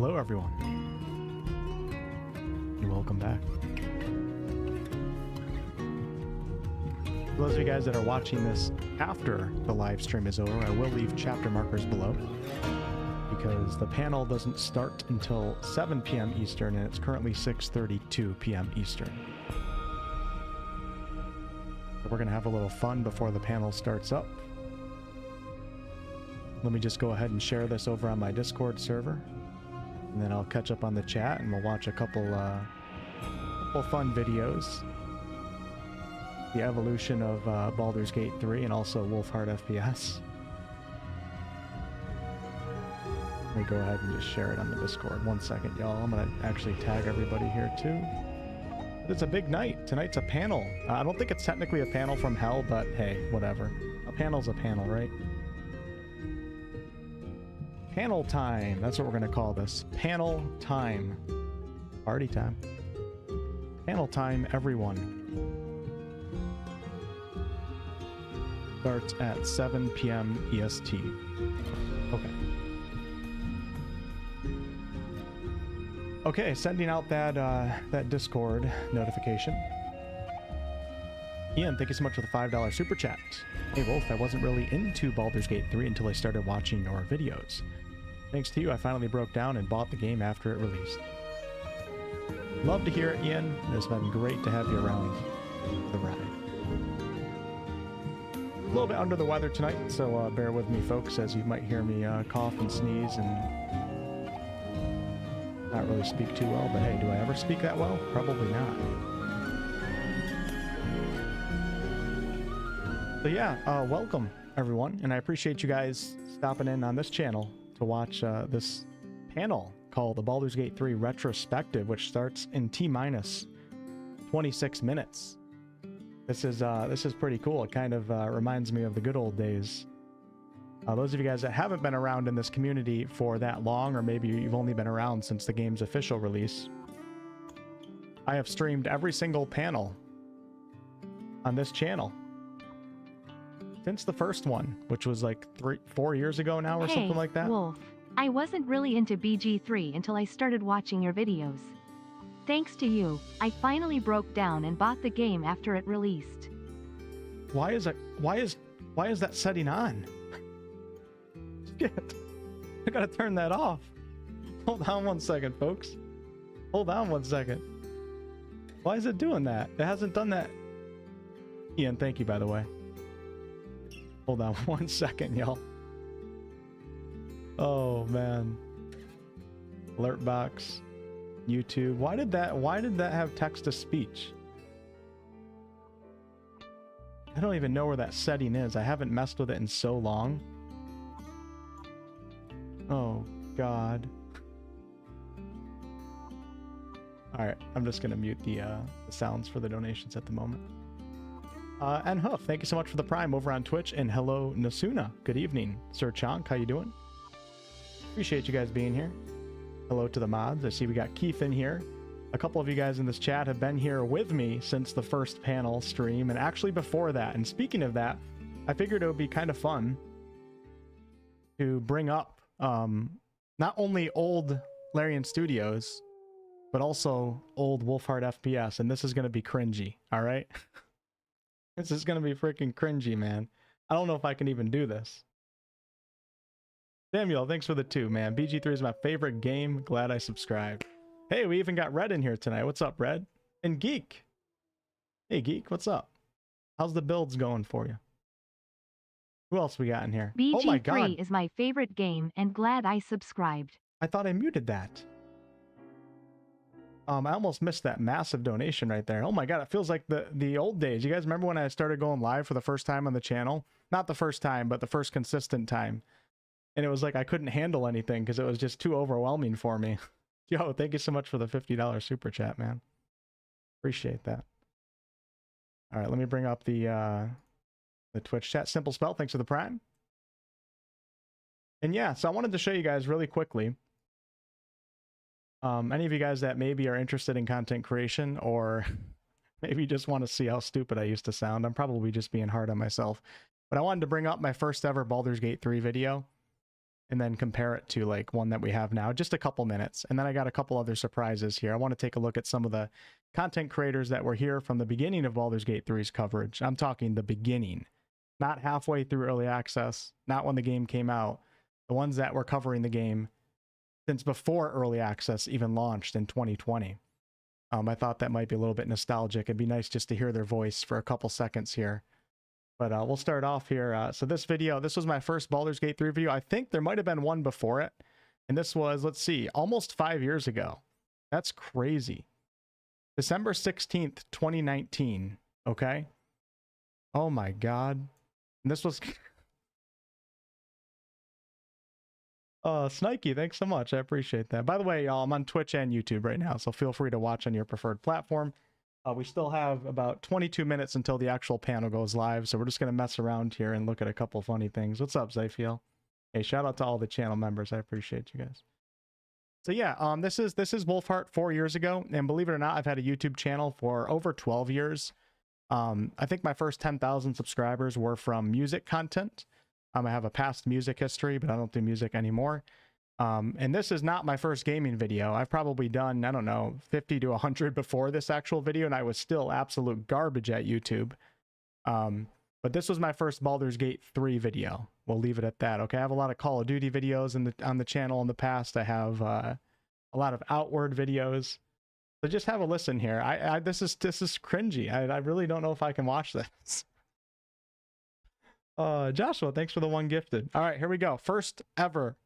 Hello everyone, and welcome back. For those of you guys that are watching this after the live stream is over, I will leave chapter markers below because the panel doesn't start until 7 p.m. Eastern and it's currently 6:32 p.m. Eastern. So we're going to have a little fun before the panel starts up. Let me just go ahead and share this over on my Discord server, and then I'll catch up on the chat and we'll watch a couple fun videos. The evolution of Baldur's Gate 3 and also WolfheartFPS. Let me go ahead and just share it on the Discord. 1 second, y'all. I'm going to actually tag everybody here too. It's a big night. Tonight's a panel. I don't think it's technically a panel from hell, but hey, whatever. A panel's a panel, right? Panel time. That's what we're going to call this. Panel time. Party time. Panel time, everyone. Starts at 7 p.m. EST. Okay. Okay, sending out that Discord notification. Ian, thank you so much for the $5 super chat. Hey Wolf, I wasn't really into Baldur's Gate 3 until I started watching your videos. Thanks to you, I finally broke down and bought the game after it released. Love to hear it, Ian. It's been great to have you around the ride. A little bit under the weather tonight, so bear with me, folks, as you might hear me cough and sneeze and not really speak too well. But hey, do I ever speak that well? Probably not. So yeah, welcome everyone, and I appreciate you guys stopping in on this channel to watch this panel called the Baldur's Gate 3 Retrospective, which starts in T-minus 26 minutes. This is pretty cool. It kind of reminds me of the good old days. Those of you guys that haven't been around in this community for that long, or maybe you've only been around since the game's official release, I have streamed every single panel on this channel since the first one, which was like 4 years ago now or something like that. Wolf, I wasn't really into BG3 until I started watching your videos. Thanks to you, I finally broke down and bought the game after it released. Why is that setting on? Shit. I gotta turn that off. Hold on 1 second, folks. Hold on 1 second. Why is it doing that? It hasn't done that. Ian, thank you, by the way. Hold on 1 second, y'all. Oh man. Alert box. YouTube. Why did that have text to speech? I don't even know where that setting is. I haven't messed with it in so long. Oh god. Alright, I'm just gonna mute the sounds for the donations at the moment. And Hoof, thank you so much for the Prime over on Twitch, and hello Nasuna. Good evening. Sir Chonk, how you doing? Appreciate you guys being here. Hello to the mods. I see we got Keith in here. A couple of you guys in this chat have been here with me since the first panel stream, and actually before that. And speaking of that, I figured it would be kind of fun to bring up not only old Larian Studios, but also old WolfheartFPS, and this is going to be cringy, all right? This is going to be freaking cringy, man. I don't know if I can even do this. Samuel, thanks for the 2, man. BG3 is my favorite game. Glad I subscribed. Hey, we even got Red in here tonight. What's up, Red? And Geek. Hey, Geek, what's up? How's the builds going for you? Who else we got in here? BG3 oh my god, is my favorite game, and glad I subscribed. I thought I muted that. I almost missed that massive donation right there. Oh my god, it feels like the old days. You guys remember when I started going live for the first time on the channel? Not the first time, but the first consistent time. And it was like I couldn't handle anything because it was just too overwhelming for me. Yo, thank you so much for the $50 super chat, man. Appreciate that. All right, let me bring up the Twitch chat. Simple Spell, thanks for the Prime. And yeah, so I wanted to show you guys really quickly. Any of you guys that maybe are interested in content creation, or maybe just want to see how stupid I used to sound. I'm probably just being hard on myself. But I wanted to bring up my first ever Baldur's Gate 3 video. and then compare it to like one that we have now, just a couple minutes. And then I got a couple other surprises here. I want to take a look at some of the content creators that were here from the beginning of Baldur's Gate 3's coverage. I'm talking the beginning, not halfway through early access, not when the game came out. The ones that were covering the game since before early access even launched in 2020. I thought that might be a little bit nostalgic. It'd be nice just to hear their voice for a couple seconds here. But we'll start off here. So this video, this was my first Baldur's Gate 3 video. I think there might have been one before it. And this was, let's see, almost 5 years ago. That's crazy. December 16th, 2019. Okay. Oh my God. And this was... Snikey, thanks so much. I appreciate that. By the way, y'all, I'm on Twitch and YouTube right now, so feel free to watch on your preferred platform. We still have about 22 minutes until the actual panel goes live, so we're just going to mess around here and look at a couple funny things. What's up, Zyfiel? Hey, shout out to all the channel members. I appreciate you guys. So yeah, this is Wolfheart 4 years ago, and believe it or not, I've had a YouTube channel for over 12 years. I think my first 10,000 subscribers were from music content. I have a past music history, but I don't do music anymore. And this is not my first gaming video. I've probably done, I don't know, 50 to 100 before this actual video, and I was still absolute garbage at YouTube. But this was my first Baldur's Gate 3 video. We'll leave it at that, okay? I have a lot of Call of Duty videos on the channel in the past. I have a lot of Outward videos. So just have a listen here. This is cringy. I really don't know if I can watch this. Joshua, thanks for the one gifted. All right, here we go. First ever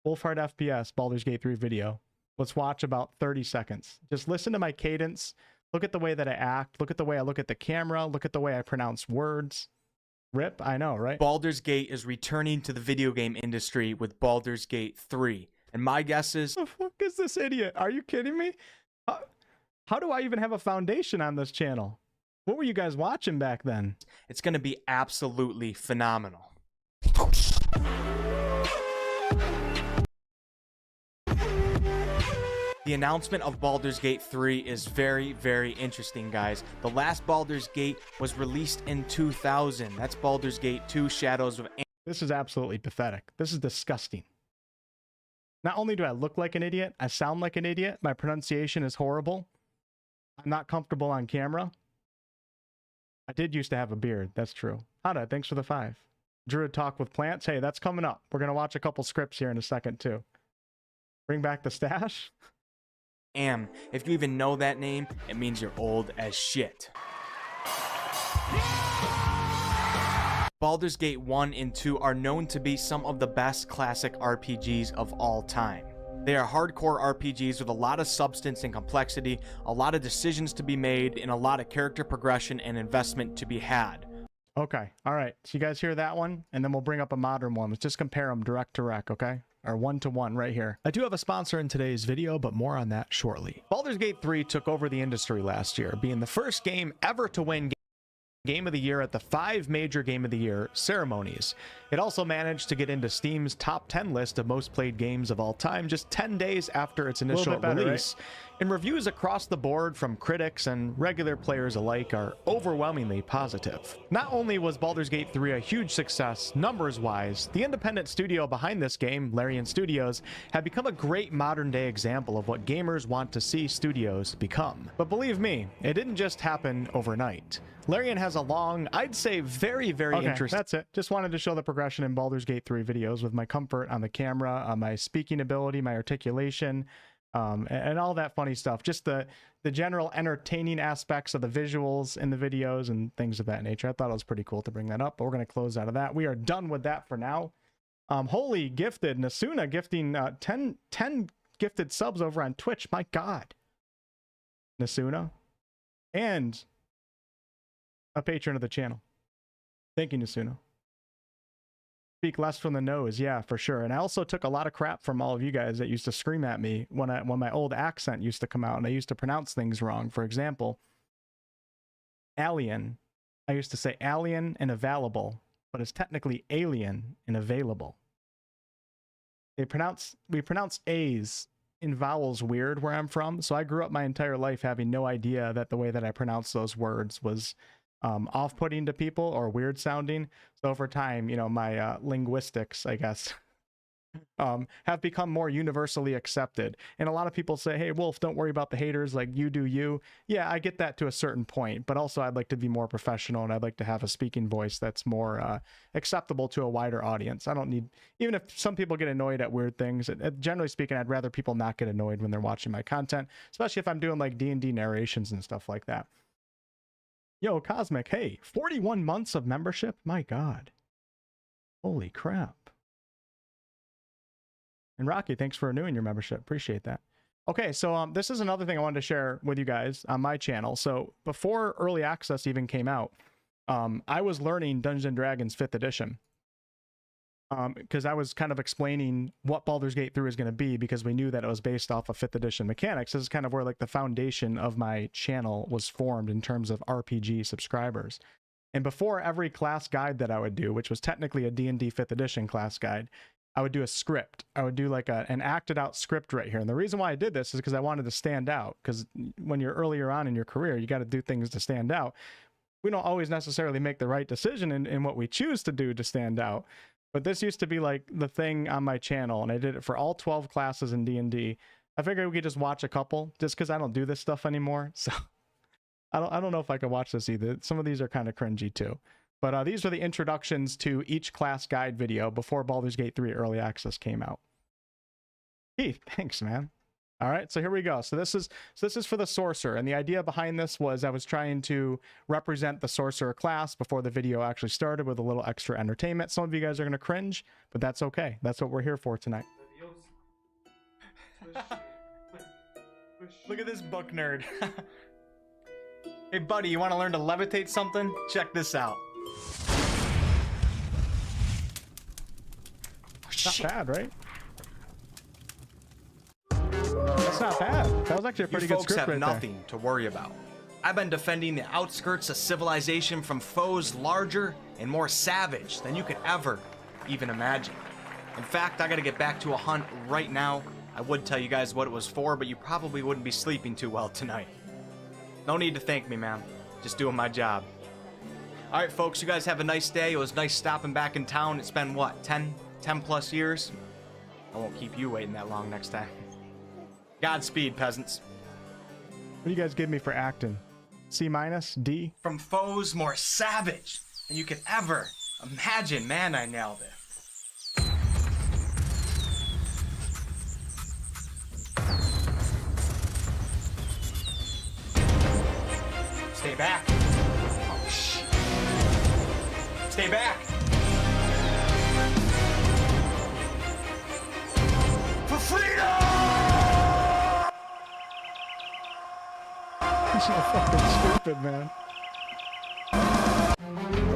WolfheartFPS Baldur's Gate 3 video. Let's watch about 30 seconds. Just listen to my cadence. Look at the way that I act. Look at the way I look at the camera. Look at the way I pronounce words. Rip, I know, right? Baldur's Gate is returning to the video game industry with Baldur's Gate 3. And my guess is... What the fuck is this idiot? Are you kidding me? How do I even have a foundation on this channel? What were you guys watching back then? It's going to be absolutely phenomenal. The announcement of Baldur's Gate 3 is very, very interesting, guys. The last Baldur's Gate was released in 2000. That's Baldur's Gate 2 Shadows of... This is absolutely pathetic. This is disgusting. Not only do I look like an idiot, I sound like an idiot. My pronunciation is horrible. I'm not comfortable on camera. I did used to have a beard. That's true. Hada, thanks for the 5. Druid Talk with Plants. Hey, that's coming up. We're going to watch a couple scripts here in a second, too. Bring back the stash. If you even know that name, it means you're old as shit. Baldur's Gate 1 and 2 are known to be some of the best classic RPGs of all time. They are hardcore RPGs with a lot of substance and complexity, a lot of decisions to be made, and a lot of character progression and investment to be had. Okay, all right. So you guys hear that one? And then we'll bring up a modern one. Let's just compare them direct to rec, okay? Or 1-to-1 right here. I do have a sponsor in today's video, but more on that shortly. Baldur's Gate 3 took over the industry last year, being the first game ever to win Game of the Year at the 5 major Game of the Year ceremonies. It also managed to get into Steam's top 10 list of most played games of all time just 10 days after its initial release. Right? And reviews across the board from critics and regular players alike are overwhelmingly positive. Not only was Baldur's Gate 3 a huge success numbers-wise, the independent studio behind this game, Larian Studios, have become a great modern-day example of what gamers want to see studios become. But believe me, it didn't just happen overnight. Larian has a long, I'd say very, very interesting... That's it. Just wanted to show the progression in Baldur's Gate 3 videos with my comfort on the camera, my speaking ability, my articulation, and all that funny stuff. Just the general entertaining aspects of the visuals in the videos and things of that nature. I thought it was pretty cool to bring that up, but we're going to close out of that. We are done with that for now. Holy gifted, Nasuna gifting 10 gifted subs over on Twitch. My God. Nasuna. And a patron of the channel. Thank you, Nasuna. Speak less from the nose, yeah, for sure. And I also took a lot of crap from all of you guys that used to scream at me when my old accent used to come out and I used to pronounce things wrong. For example, alien. I used to say alien and available, but it's technically alien and available. We pronounce A's in vowels weird where I'm from, so I grew up my entire life having no idea that the way that I pronounced those words was off-putting to people or weird sounding. So over time, you know, my linguistics, I guess, have become more universally accepted. And a lot of people say, hey, Wolf, don't worry about the haters, like you do you. Yeah, I get that to a certain point, but also I'd like to be more professional, and I'd like to have a speaking voice that's more acceptable to a wider audience. I don't need, even if some people get annoyed at weird things, generally speaking, I'd rather people not get annoyed when they're watching my content, especially if I'm doing like D&D narrations and stuff like that. Yo, Cosmic, hey, 41 months of membership? My God. Holy crap. And Rocky, thanks for renewing your membership. Appreciate that. Okay, so this is another thing I wanted to share with you guys on my channel. So before Early Access even came out, I was learning Dungeons & Dragons 5th edition. Because I was kind of explaining what Baldur's Gate 3 is going to be, because we knew that it was based off of 5th edition mechanics. This is kind of where like the foundation of my channel was formed in terms of RPG subscribers. And before every class guide that I would do, which was technically a D&D 5th edition class guide, I would do a script. I would do like an acted out script right here. And the reason why I did this is because I wanted to stand out. Because when you're earlier on in your career, you got to do things to stand out. We don't always necessarily make the right decision in what we choose to do to stand out. But this used to be like the thing on my channel, and I did it for all 12 classes in D&D. I figured we could just watch a couple, just because I don't do this stuff anymore. So I don't know if I could watch this either. Some of these are kind of cringy too. But these are the introductions to each class guide video before Baldur's Gate 3 Early Access came out. Keith, thanks, man. All right, so here we go. So this is for the sorcerer, and the idea behind this was I was trying to represent the sorcerer class before the video actually started with a little extra entertainment. Some of you guys are going to cringe, but that's okay. That's what we're here for tonight. Look at this book nerd. Hey, buddy, you want to learn to levitate something? Check this out. Not bad, right? That's not bad. That was actually a pretty good script right there. You folks have nothing to worry about. I've been defending the outskirts of civilization from foes larger and more savage than you could ever even imagine. In fact, I gotta get back to a hunt right now. I would tell you guys what it was for, but you probably wouldn't be sleeping too well tonight. No need to thank me, man. Just doing my job. All right, folks, you guys have a nice day. It was nice stopping back in town. It's been, what, 10 plus years? I won't keep you waiting that long next time. Godspeed, peasants. What do you guys give me for acting? C-, D? From foes more savage than you could ever imagine. Man, I nailed it. Stay back. Oh, shit. Stay back. For freedom! It's so fucking stupid, man.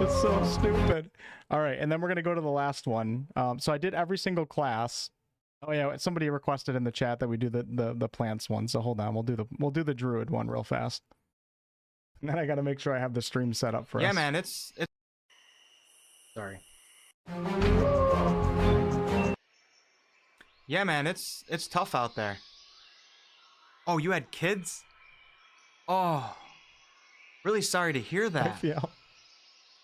It's so stupid. All right, and then we're gonna go to the last one. So I did every single class. Oh yeah, somebody requested in the chat that we do the plants one. So hold on, we'll do the druid one real fast. And then I gotta make sure I have the stream set up for us. Yeah, man, it's. Sorry. Yeah, man, it's tough out there. Oh, you had kids? Oh, really sorry to hear that.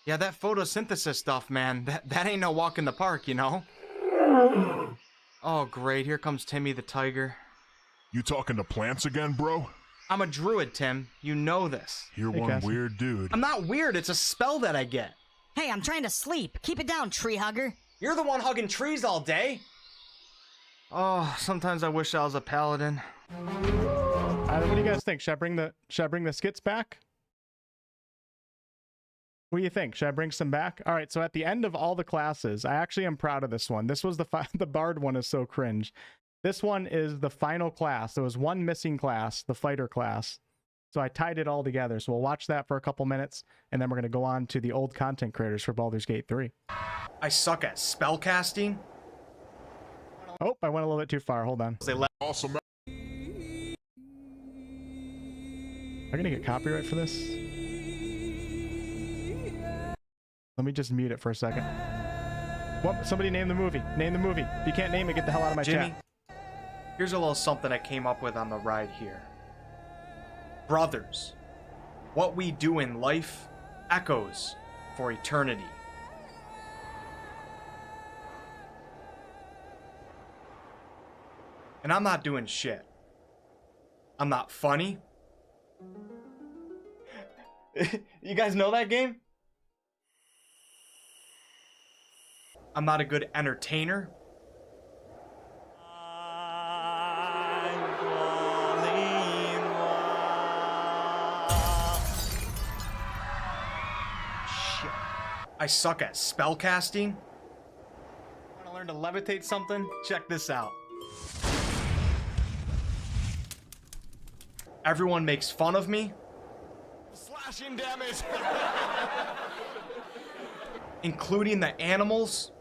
Yeah, that photosynthesis stuff, man, that ain't no walk in the park, you know? Oh, great, here comes Timmy the tiger. You talking to plants again, bro? I'm a druid, Tim. You know this. You're one Cassie. weird dude. I'm not weird, it's a spell that I get. Hey, I'm trying to sleep. Keep it down, tree hugger. You're the one hugging trees all day. Oh, sometimes I wish I was a paladin. What do you guys think? Should I bring the skits back? What do you think? Should I bring some back? All right, so at the end of all the classes, I actually am proud of this one. This was the bard one is so cringe. This one is the final class. There was one missing class, the fighter class. So I tied it all together. So we'll watch that for a couple minutes, and then we're going to go on to the old content creators for Baldur's Gate 3. I suck at spell casting. Oh, I went a little bit too far. Hold on. Awesome. Am I going to get copyright for this? Let me just mute it for a second. What? Somebody name the movie. Name the movie. If you can't name it, get the hell out of my Jimmy, chat. here's a little something I came up with on the ride here. Brothers, what we do in life echoes for eternity. And I'm not doing shit. I'm not funny. You guys know that game? I'm not a good entertainer. Shit. I suck at spellcasting. Want to learn to levitate something? Check this out. Everyone makes fun of me. Slashing damage. Including the animals.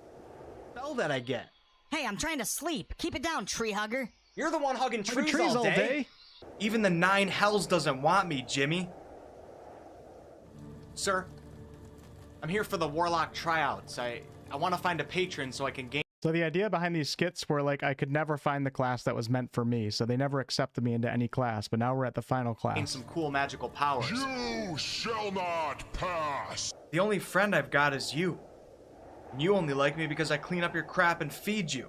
Spell that I get. Hey, I'm trying to sleep. Keep it down, tree hugger. You're the one hugging trees all day. Even the 9 hells doesn't want me, Jimmy. Sir, I'm here for the Warlock tryouts. I want to find a patron so I can gain. So the idea behind these skits were like I could never find the class that was meant for me, so they never accepted me into any class, but now we're at the final class. Some cool magical powers. You shall not pass. The only friend I've got is you. And you only like me because I clean up your crap and feed you.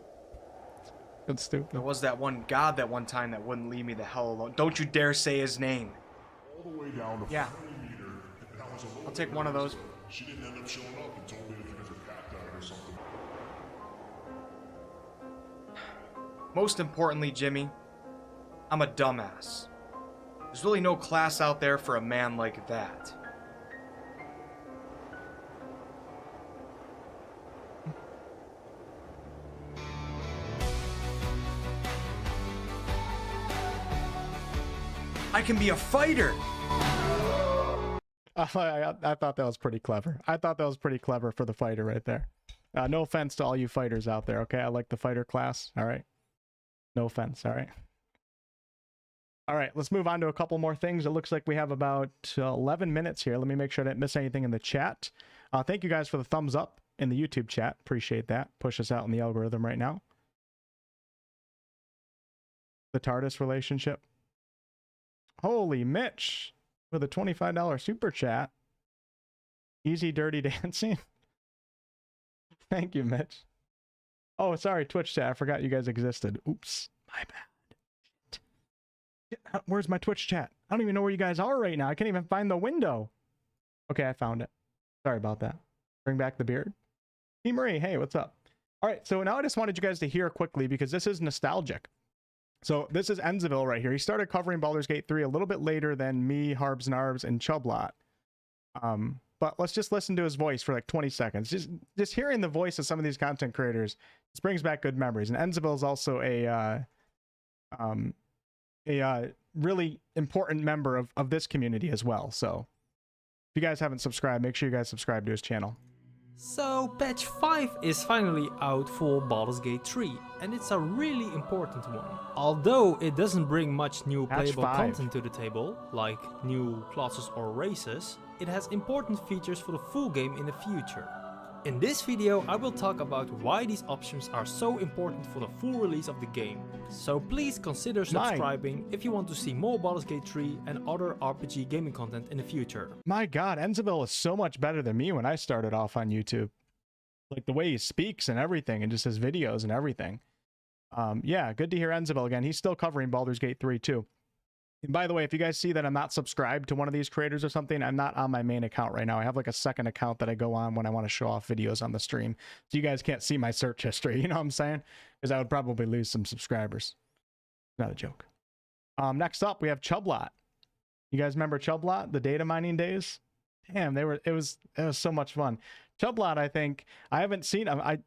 That's stupid. There was that one god that one time that wouldn't leave me the hell alone. Don't you dare say his name. All the way down to Yeah. 40 meter. That was a little I'll take one of those. She didn't end up showing up and told me that because her cat died or something. Most importantly, Jimmy, I'm a dumbass. There's really no class out there for a man like that. I can be a fighter! I thought that was pretty clever. I thought that was pretty clever for the fighter right there. No offense to all you fighters out there, okay? I like the fighter class, all right? No offense, all right? All right, let's move on to a couple more things. It looks like we have about 11 minutes here. Let me make sure I didn't miss anything in the chat. Thank you guys for the thumbs up in the YouTube chat. Appreciate that. Push us out in the algorithm right now. The TARDIS relationship. Holy Mitch with a $25 super chat. Easy Dirty Dancing. Thank you, Mitch. Oh, sorry, Twitch chat. I forgot you guys existed. Oops, my bad. Shit. Where's my Twitch chat? I don't even know where you guys are right now. I can't even find the window. Okay, I found it. Sorry about that. Bring back the beard. T. Marie, hey, what's up? All right, so now I just wanted you guys to hear quickly because this is nostalgic. So this is Enzeville right here. He started covering Baldur's Gate 3 a little bit later than me, Harbs Narbs, and Chublot. But let's just listen to his voice for like 20 seconds. Just hearing the voice of some of these content creators, this brings back good memories. And Enzeville is also a really important member of this community as well. So if you guys haven't subscribed, make sure you guys subscribe to his channel. So patch 5 is finally out for Baldur's Gate 3, and it's a really important one. Although it doesn't bring much new playable content to the table, like new classes or races, it has important features for the full game in the future. In this video I will talk about why these options are so important for the full release of the game. So please consider subscribing if you want to see more Baldur's Gate 3 and other RPG gaming content in the future. My god, Enzeville is so much better than me when I started off on YouTube. Like the way he speaks and everything, and just his videos and everything. Yeah, good to hear Enzeville again. He's still covering Baldur's Gate 3 too. And by the way, if you guys see that I'm not subscribed to one of these creators or something, I'm not on my main account right now. I have like a second account that I go on when I want to show off videos on the stream. So you guys can't see my search history, you know what I'm saying? Because I would probably lose some subscribers. Not a joke. Next up, we have Chublot. You guys remember Chublot, the data mining days? Damn, it was so much fun. Chublot, I think, I haven't seen him. I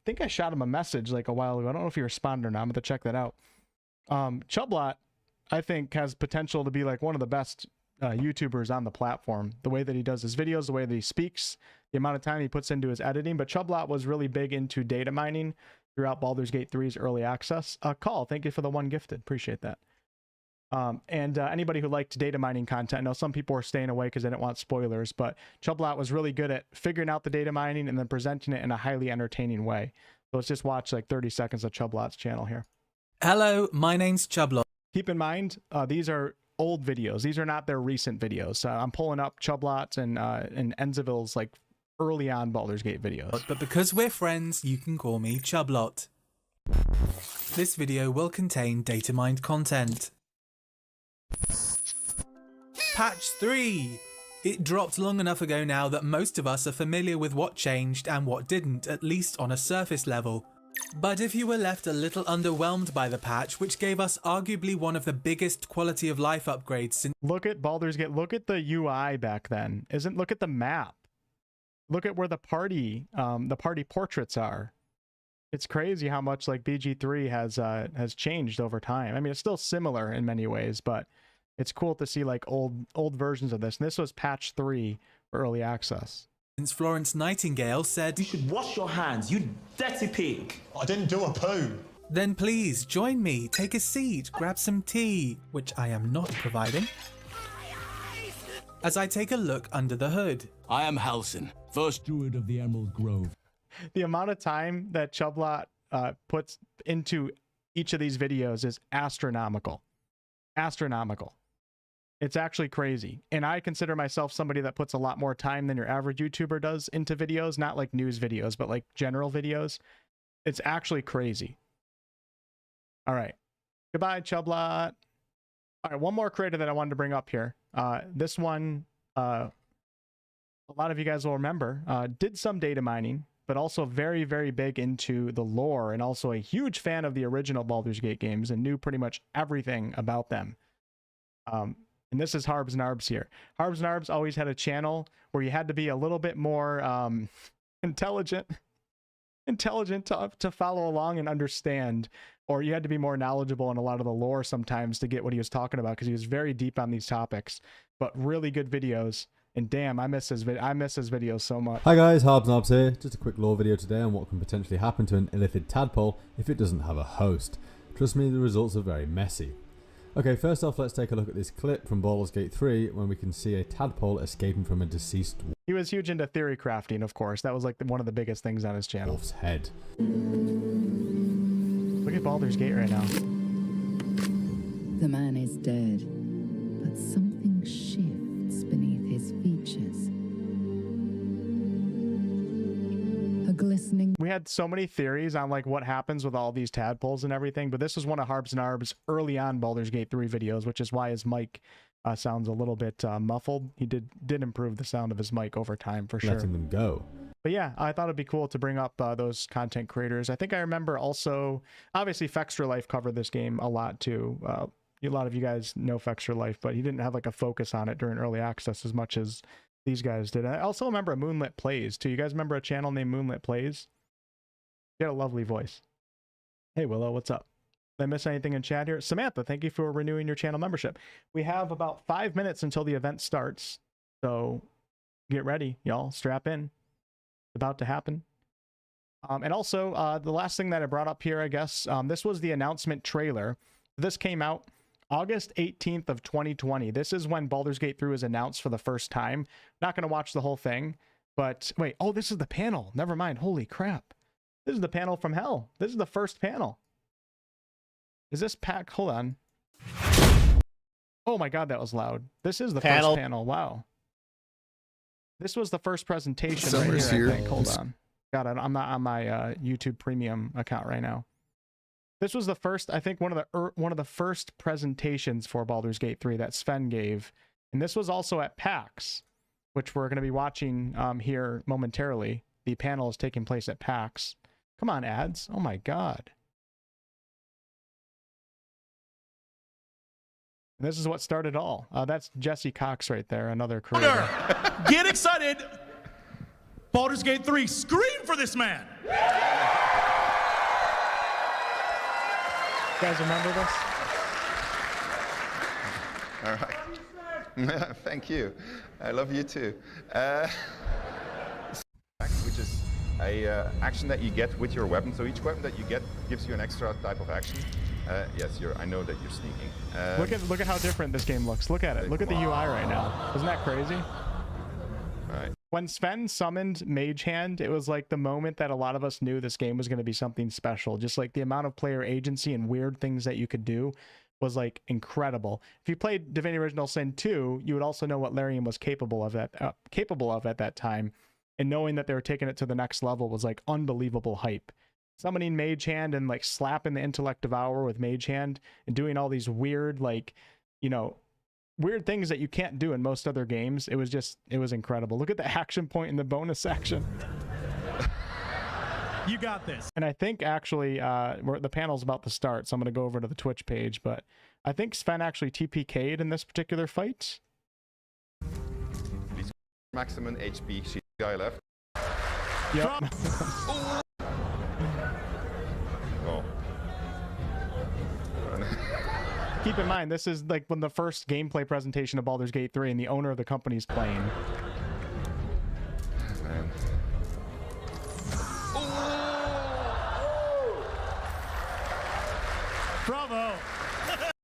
think I shot him a message like a while ago. I don't know if he responded or not. I'm going to check that out. Chublot, I think, has potential to be like one of the best YouTubers on the platform. The way that he does his videos, the way that he speaks, the amount of time he puts into his editing. But Chublot was really big into data mining throughout Baldur's Gate 3's early access. Call, thank you for the one gifted. Appreciate that. And anybody who liked data mining content, I know some people were staying away because they didn't want spoilers, but Chublot was really good at figuring out the data mining and then presenting it in a highly entertaining way. So let's just watch like 30 seconds of Chublot's channel here. Hello, my name's Chublot. Keep in mind, these are old videos. These are not their recent videos. I'm pulling up Chublot's and Enzeville's like early on Baldur's Gate videos. But because we're friends, you can call me Chublot. This video will contain data mined content. Patch 3! It dropped long enough ago now that most of us are familiar with what changed and what didn't, at least on a surface level. But if you were left a little underwhelmed by the patch, which gave us arguably one of the biggest quality of life upgrades since— Look at Baldur's Gate. Look at the UI back then. Look at the map. Look at where the party portraits are. It's crazy how much like BG3 has changed over time. I mean, it's still similar in many ways, but it's cool to see like old versions of this. And this was patch 3 for early access. Since Florence Nightingale said, "You should wash your hands, you dirty pig." I didn't do a poo. then please join me, take a seat, grab some tea, which I am not providing, as I take a look under the hood. I am Halsin, first druid of the Emerald Grove. The amount of time that Chublot puts into each of these videos is astronomical. Astronomical. It's actually crazy. And I consider myself somebody that puts a lot more time than your average YouTuber does into videos, not like news videos, but like general videos. It's actually crazy. All right. Goodbye, Chublot. All right, one more creator that I wanted to bring up here. This one, a lot of you guys will remember, did some data mining, but also very, very big into the lore and also a huge fan of the original Baldur's Gate games and knew pretty much everything about them. And this is Harbs Narbs here. Harbs Narbs always had a channel where you had to be a little bit more intelligent to follow along and understand, or you had to be more knowledgeable in a lot of the lore sometimes to get what he was talking about, because he was very deep on these topics, but really good videos. And damn, I miss his videos so much. Hi guys, Harbs Narbs here. Just a quick lore video today on what can potentially happen to an illithid tadpole if it doesn't have a host. Trust me, the results are very messy. Okay, first off, let's take a look at this clip from Baldur's Gate 3 when we can see a tadpole escaping from a deceased He was huge into theory crafting, of course. That was like one of the biggest things on his channel. wolf's head. Look at Baldur's Gate right now. The man is dead, but something shifts beneath his features. A glistening... We had so many theories on like what happens with all these tadpoles and everything, but this was one of Harbs Narbs early on Baldur's Gate 3 videos, which is why his mic sounds a little bit muffled. He did improve the sound of his mic over time for sure. Letting them go. But yeah, I thought it'd be cool to bring up those content creators. I think I remember also, obviously Fextra Life covered this game a lot too. A lot of you guys know Fextra Life, but he didn't have like a focus on it during early access as much as these guys did. I also remember Moonlit Plays too. You guys remember a channel named Moonlit Plays? He had a lovely voice. Hey Willow, what's up? Did I miss anything in chat here? Samantha, thank you for renewing your channel membership. We have about 5 minutes until the event starts, so get ready, y'all. Strap in. It's about to happen. And also, the last thing that I brought up here, I guess, this was the announcement trailer. This came out August 18th of 2020. This is when Baldur's Gate 3 was announced for the first time. Not going to watch the whole thing, but wait. Oh, this is the panel. Never mind. Holy crap. This is the panel from hell. This is the first panel. Is this pack? Hold on. Oh my god, that was loud. This is the first panel. Wow. This was the first presentation right here, I think. Hold on. God, I'm not on my YouTube Premium account right now. This was the first, I think, one of the first presentations for Baldur's Gate 3 that Sven gave, and this was also at PAX, which we're going to be watching here momentarily. The panel is taking place at PAX. Come on, ads! Oh my god. And this is what started all. That's Jesse Cox right there, another creator. Get excited! Baldur's Gate 3, scream for this man! You guys remember this? All right. Thank you. I love you too. Which is a action that you get with your weapon. So each weapon that you get gives you an extra type of action. Yes, I know that you're sneaking. Look at how different this game looks. Look at it. Look at the UI right now. Isn't that crazy? All right. When Sven summoned Mage Hand, it was like the moment that a lot of us knew this game was going to be something special. Just like the amount of player agency and weird things that you could do was like incredible. If you played Divinity Original Sin 2, you would also know what Larian was capable of at that time. And knowing that they were taking it to the next level was like unbelievable hype. summoning Mage Hand and like slapping the Intellect Devourer with Mage Hand and doing all these weird, like, you know, weird things that you can't do in most other games. It was incredible. Look at the action point in the bonus section. You got this. And I think actually the panel's about to start, so I'm going to go over to the Twitch page, but I think Sven actually TPK'd in this particular fight. Maximum HP, she's the guy left. Yep. Oh. Keep in mind, this is like when the first gameplay presentation of Baldur's Gate 3 and the owner of the company's playing. Man. Bravo.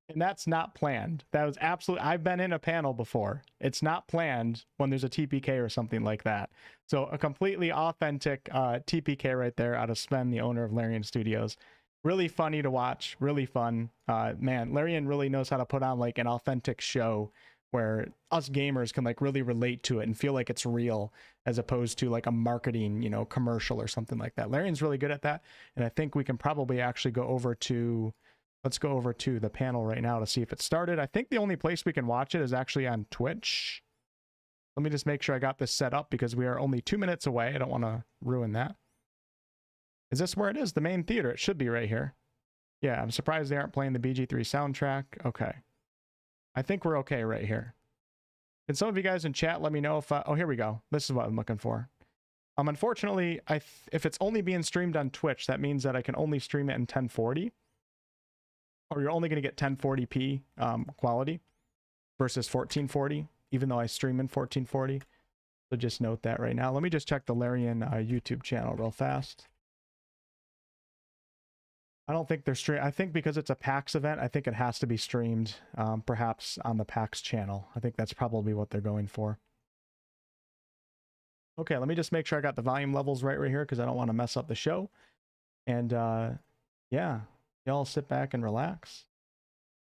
And that's not planned. That was absolutely, I've been in a panel before. It's not planned when there's a TPK or something like that. So a completely authentic TPK right there out of Sven, the owner of Larian Studios. Really funny to watch, really fun. Man, Larian really knows how to put on like an authentic show where us gamers can like really relate to it and feel like it's real, as opposed to like a marketing, you know, commercial or something like that. Larian's really good at that. And I think we can probably actually go over to, let's go over to the panel right now to see if it started. I think the only place we can watch it is actually on Twitch. Let me just make sure I got this set up because we are only 2 minutes away. I don't want to ruin that. Is this where it is? The main theater. It should be right here. Yeah, I'm surprised they aren't playing the BG3 soundtrack. Okay. I think we're okay right here. Can some of you guys in chat let me know if... oh, here we go. This is what I'm looking for. Unfortunately, if it's only being streamed on Twitch, that means that I can only stream it in 1040. Or you're only going to get 1040p quality versus 1440, even though I stream in 1440. So just note that right now. Let me just check the Larian YouTube channel real fast. I don't think they're streaming. I think because it's a PAX event, I think it has to be streamed perhaps on the PAX channel. I think that's probably what they're going for. Okay, let me just make sure I got the volume levels right here because I don't want to mess up the show. And yeah, y'all sit back and relax.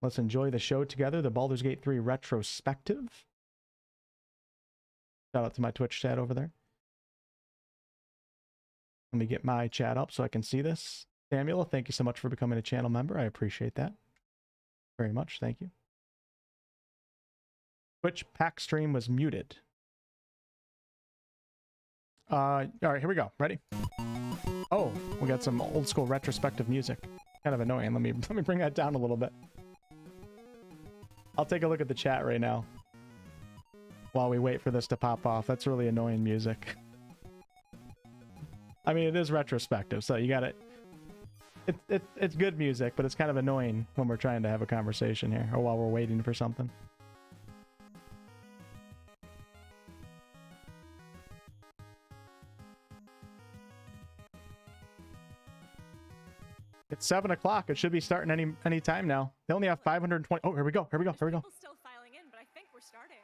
Let's enjoy the show together, the Baldur's Gate 3 Retrospective. Shout out to my Twitch chat over there. Let me get my chat up so I can see this. Samuel, thank you so much for becoming a channel member. I appreciate that very much. Thank you. Twitch pack stream was muted. All right, here we go. Ready? Oh, we got some old school retrospective music. Kind of annoying. Let me bring that down a little bit. I'll take a look at the chat right now while we wait for this to pop off. That's really annoying music. I mean, it is retrospective, so you got it. It's good music, but it's kind of annoying when we're trying to have a conversation here or while we're waiting for something. It's 7 o'clock. It should be starting any time now. They only have 520. Oh, here we go. Here we go. Here we go. People still filing in, but I think we're starting.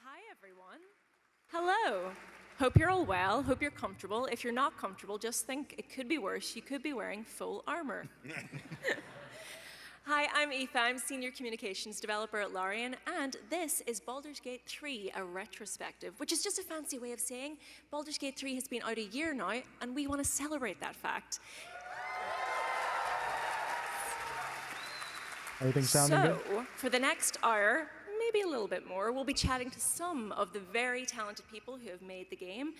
Hi, everyone. Hello. Hope you're all well. Hope you're comfortable. If you're not comfortable, just think it could be worse. You could be wearing full armor. Hi, I'm Aoife. I'm Senior Communications Developer at Larian, and this is Baldur's Gate 3, a retrospective, which is just a fancy way of saying Baldur's Gate 3 has been out a year now, and we want to celebrate that fact. Everything sounding good? So, for the next hour, maybe a little bit more, we'll be chatting to some of the very talented people who have made the game.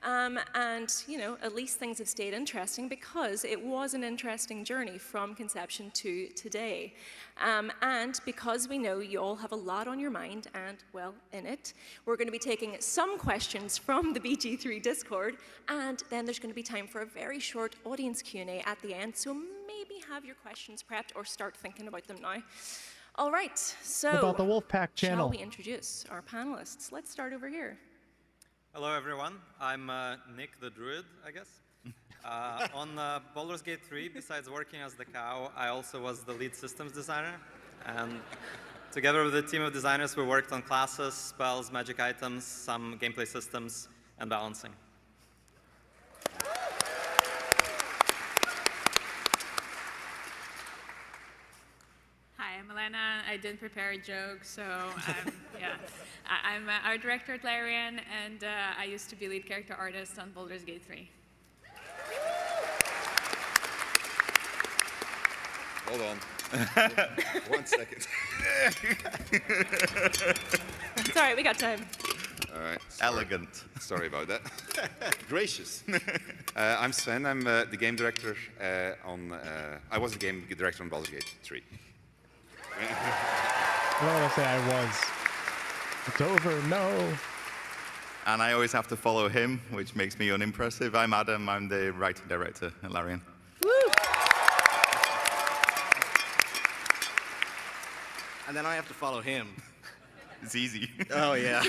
And, you know, at least things have stayed interesting because it was an interesting journey from conception to today. And because we know you all have a lot on your mind and, well, in it, we're going to be taking some questions from the BG3 Discord, and then there's going to be time for a very short audience Q&A at the end, so maybe have your questions prepped or start thinking about them now. All right, so about the Wolfpack channel. Shall we introduce our panelists? Let's start over here. Hello, everyone. I'm Nick the Druid, I guess. On Baldur's Gate 3, besides working as the cow, I also was the lead systems designer. And together with a team of designers, we worked on classes, spells, magic items, some gameplay systems, and balancing. Hi, I'm Elena. I didn't prepare a joke, so Yeah. I'm art director at Larian, and I used to be lead character artist on Baldur's Gate 3. Hold on. 1 second. It's all right, we got time. All right. Elegant. Sorry about that. Gracious. I'm Sven. I'm the game director on. I was the game director on Baldur's Gate 3. I don't want to say I was. It's over. No. And I always have to follow him, which makes me unimpressive. I'm Adam. I'm the writing director at Larian. Woo! And then I have to follow him. It's easy. Oh, yeah.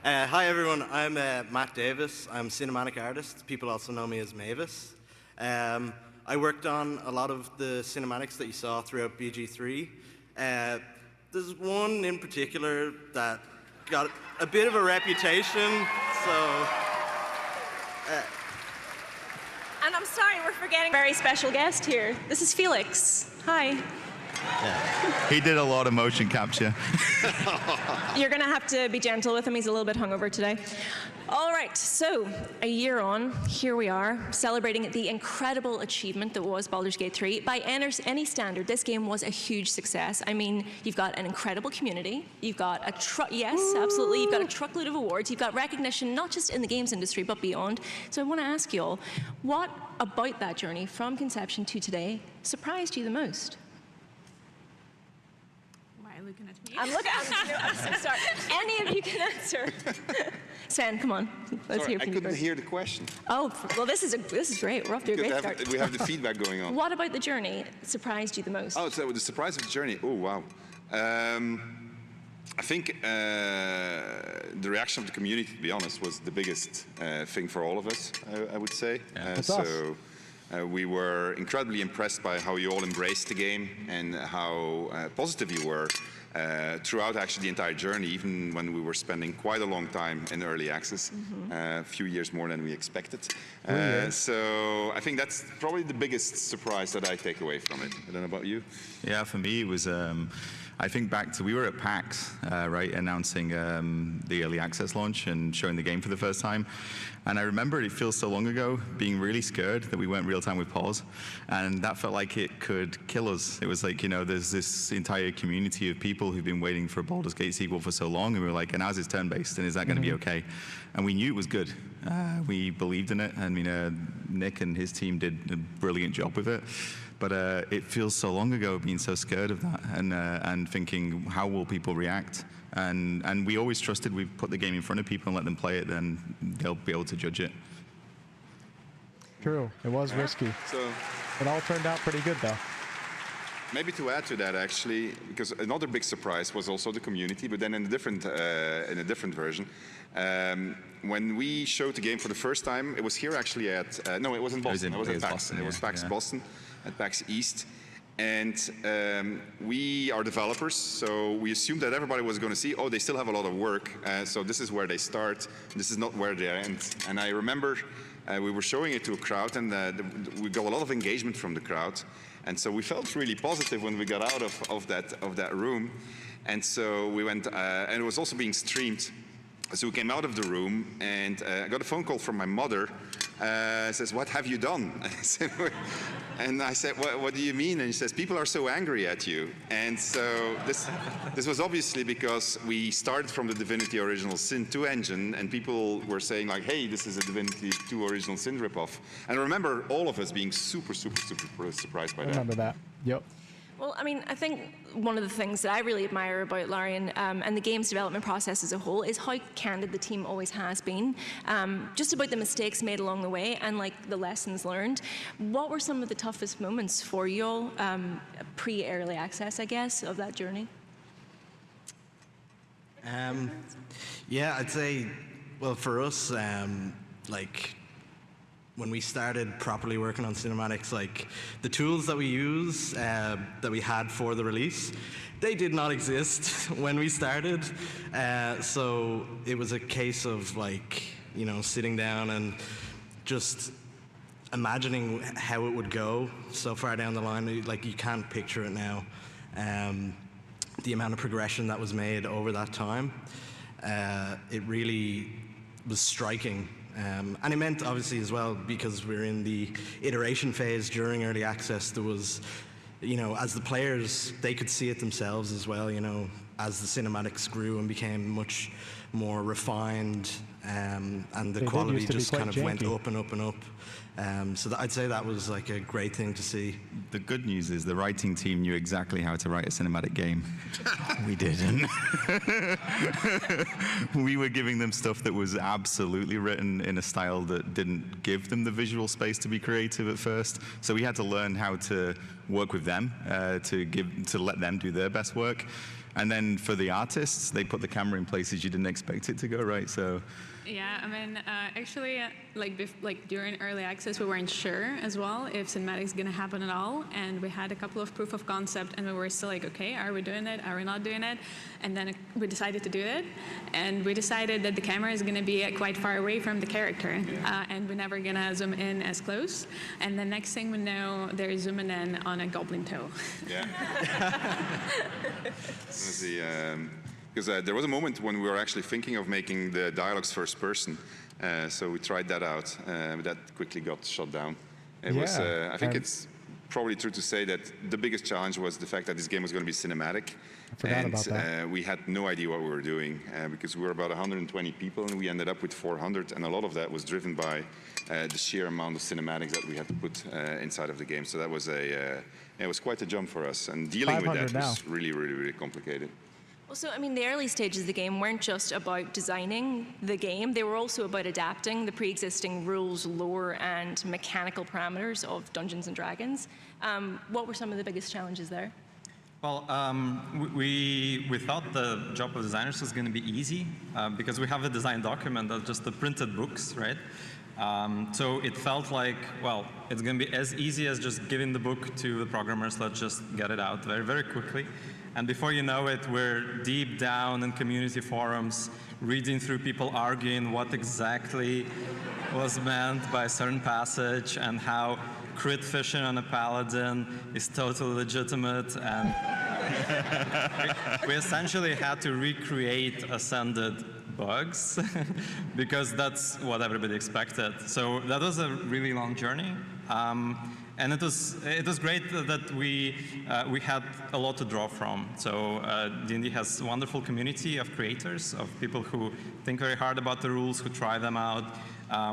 Hi, everyone. I'm Matt Davis. I'm cinematic artist. People also know me as Mavis. I worked on a lot of the cinematics that you saw throughout BG3. There's one in particular that got a bit of a reputation, so... And I'm sorry, we're forgetting a very special guest here. This is Felix. Hi. Yeah. He did a lot of motion capture. You're going to have to be gentle with him. He's a little bit hungover today. All right, so a year on, here we are, celebrating the incredible achievement that was Baldur's Gate 3. By any standard, this game was a huge success. I mean, you've got an incredible community. You've got yes, absolutely. You've got a truckload of awards. You've got recognition, not just in the games industry, but beyond. So I want to ask you all, what about that journey from conception to today surprised you the most? Looking at me. I'm sorry. Any of you can answer. Sven, come on. Let's hear from you. I couldn't hear the question. Oh, well, this is great. We're off to a great start. We have the feedback going on. What about the journey surprised you the most? Oh, so the surprise of the journey. Oh, wow. I think the reaction of the community, to be honest, was the biggest thing for all of us, I would say. We were incredibly impressed by how you all embraced the game and how positive you were throughout actually the entire journey, even when we were spending quite a long time in early access, a few years more than we expected. So I think that's probably the biggest surprise that I take away from it. I don't know about you? Yeah, for me it was, I think back to, we were at PAX, right, announcing the early access launch and showing the game for the first time. And I remember it feels so long ago, being really scared that we weren't real time with pause. And that felt like it could kill us. It was like, you know, there's this entire community of people who've been waiting for a Baldur's Gate sequel for so long. And we were like, and ours is turn-based, and is that going to be okay? And we knew it was good. We believed in it. I mean, Nick and his team did a brilliant job with it. But it feels so long ago being so scared of that and thinking, how will people react? And we always trusted we put the game in front of people and let them play it, then they'll be able to judge it. True, it was risky. So it all turned out pretty good though. Maybe to add to that actually, because another big surprise was also the community, but then in a different version. When we showed the game for the first time, it was here actually at, no, it was in Boston. It was at PAX. Boston, it was PAX Boston, at PAX East. And we are developers, so we assumed that everybody was going to see, oh, they still have a lot of work, so this is where they start, this is not where they end. And I remember we were showing it to a crowd, and we got a lot of engagement from the crowd. And so we felt really positive when we got out of that room. And so we went, and it was also being streamed. So we came out of the room, and I got a phone call from my mother. Says, what have you done? And I said, what do you mean? And he says, people are so angry at you. And so this was obviously because we started from the Divinity Original Sin 2 engine, and people were saying like, hey, this is a Divinity 2 Original Sin ripoff. And I remember all of us being super surprised by that. I remember that. Yep. Well, I mean, I think one of the things that I really admire about Larian and the game's development process as a whole is how candid the team always has been, just about the mistakes made along the way and like the lessons learned. What were some of the toughest moments for you all, pre-early access, I guess, of that journey? Yeah, I'd say, well, for us, like, when we started properly working on cinematics, like the tools that we use, that we had for the release, they did not exist when we started. So it was a case of like, you know, sitting down and just imagining how it would go so far down the line. Like you can't picture it now. the amount of progression that was made over that time, it really was striking. And it meant, obviously, as well, because we're in the iteration phase during early access, there was, you know, as the players, they could see it themselves as well, you know, as the cinematics grew and became much more refined, and the quality just kind of went up and up and up. So I'd say that was like a great thing to see. The good news is the writing team knew exactly how to write a cinematic game. We didn't. We were giving them stuff that was absolutely written in a style that didn't give them the visual space to be creative at first. So we had to learn how to work with them, to let them do their best work. And then for the artists, they put the camera in places you didn't expect it to go, right? So. Yeah, I mean, actually, like during early access, we weren't sure as well if cinematics is gonna happen at all, and we had a couple of proof of concept, and we were still like, okay, are we doing it? Are we not doing it? And then we decided to do it, and we decided that the camera is gonna be quite far away from the character, and we're never gonna zoom in as close. And the next thing we know, they're zooming in on a goblin toe. Yeah. Because there was a moment when we were actually thinking of making the dialogues first person, so we tried that out, but that quickly got shut down. It was, I think it's probably true to say that the biggest challenge was the fact that this game was going to be cinematic, and we had no idea what we were doing, because we were about 120 people, and we ended up with 400, and a lot of that was driven by the sheer amount of cinematics that we had to put inside of the game. So that was it was quite a jump for us, and dealing with that was really, really, really complicated. So, I mean, the early stages of the game weren't just about designing the game, they were also about adapting the pre-existing rules, lore, and mechanical parameters of Dungeons & Dragons. What were some of the biggest challenges there? Well, we thought the job of designers was going to be easy, because we have a design document that's just the printed books, right? So it felt like, well, it's going to be as easy as just giving the book to the programmers, let's just get it out very, very quickly. And before you know it, we're deep down in community forums, reading through people arguing what exactly was meant by a certain passage and how crit fishing on a paladin is totally legitimate. And we essentially had to recreate ascended bugs because that's what everybody expected. So that was a really long journey. And it was great that we had a lot to draw from. So D&D has a wonderful community of creators, of people who think very hard about the rules, who try them out.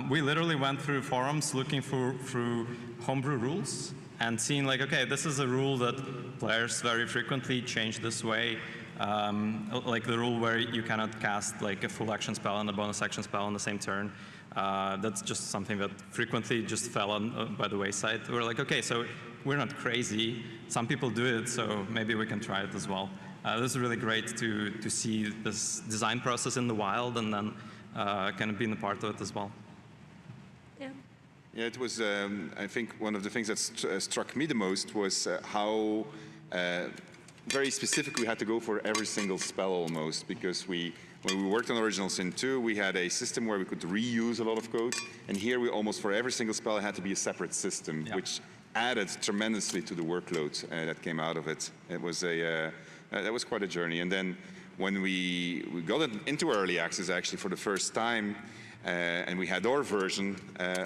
We literally went through forums looking through homebrew rules and seeing like, okay, this is a rule that players very frequently change this way. Like the rule where you cannot cast like a full action spell and a bonus action spell on the same turn. That's just something that frequently just fell on by the wayside. We're like, okay, so we're not crazy. Some people do it, so maybe we can try it as well. This is really great to see this design process in the wild and then kind of being a part of it as well. Yeah. Yeah, it was, I think one of the things that struck me the most was how very specific we had to go for every single spell almost, because when we worked on Original Sin 2, we had a system where we could reuse a lot of code, and here we almost, for every single spell, it had to be a separate system, which added tremendously to the workload that came out of it. It was that was quite a journey. And then when we got it into early access actually for the first time, and we had our version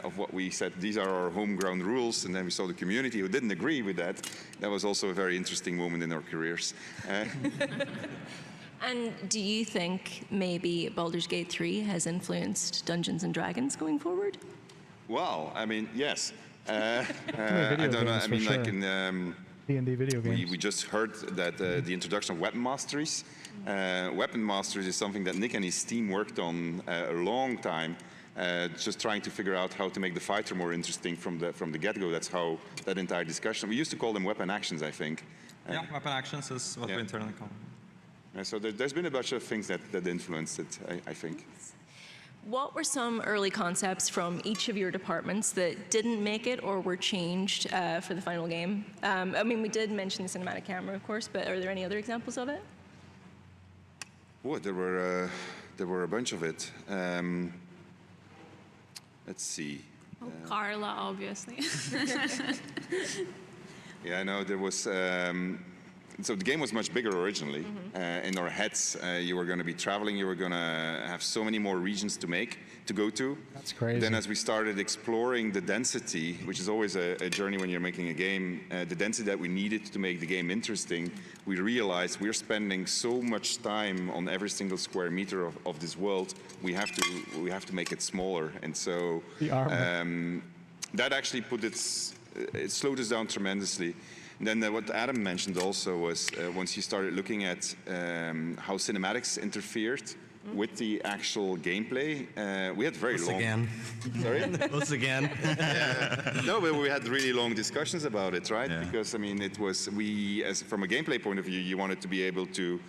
of what we said, these are our homegrown rules, and then we saw the community who didn't agree with that. That was also a very interesting moment in our careers. And do you think maybe Baldur's Gate 3 has influenced Dungeons & Dragons going forward? Well, I mean, yes. I don't know. I mean, like in D&D video games. We just heard that the introduction of weapon masteries. Weapon masteries is something that Nick and his team worked on a long time, just trying to figure out how to make the fighter more interesting from the get-go. That's how that entire discussion. We used to call them weapon actions, I think. Yeah, weapon actions is what we internally call them. So there's been a bunch of things that influenced it, I think. What were some early concepts from each of your departments that didn't make it or were changed for the final game? I mean, we did mention the cinematic camera, of course, but are there any other examples of it? Oh, there were a bunch of it. Let's see. Oh, Carla, obviously. Yeah, I know there was. so the game was much bigger originally. In our heads, you were going to be traveling, you were going to have so many more regions to go to. That's crazy. Then as we started exploring the density, which is always a journey when you're making a game, the density that we needed to make the game interesting, we realized we're spending so much time on every single square meter of this world, we have to make it smaller. And so that actually it slowed us down tremendously. And then what Adam mentioned also was once you started looking at how cinematics interfered with the actual gameplay, we had very long... again. Sorry? Us again. No, but we had really long discussions about it, right? Because, I mean, it was, from a gameplay point of view, you wanted to be able to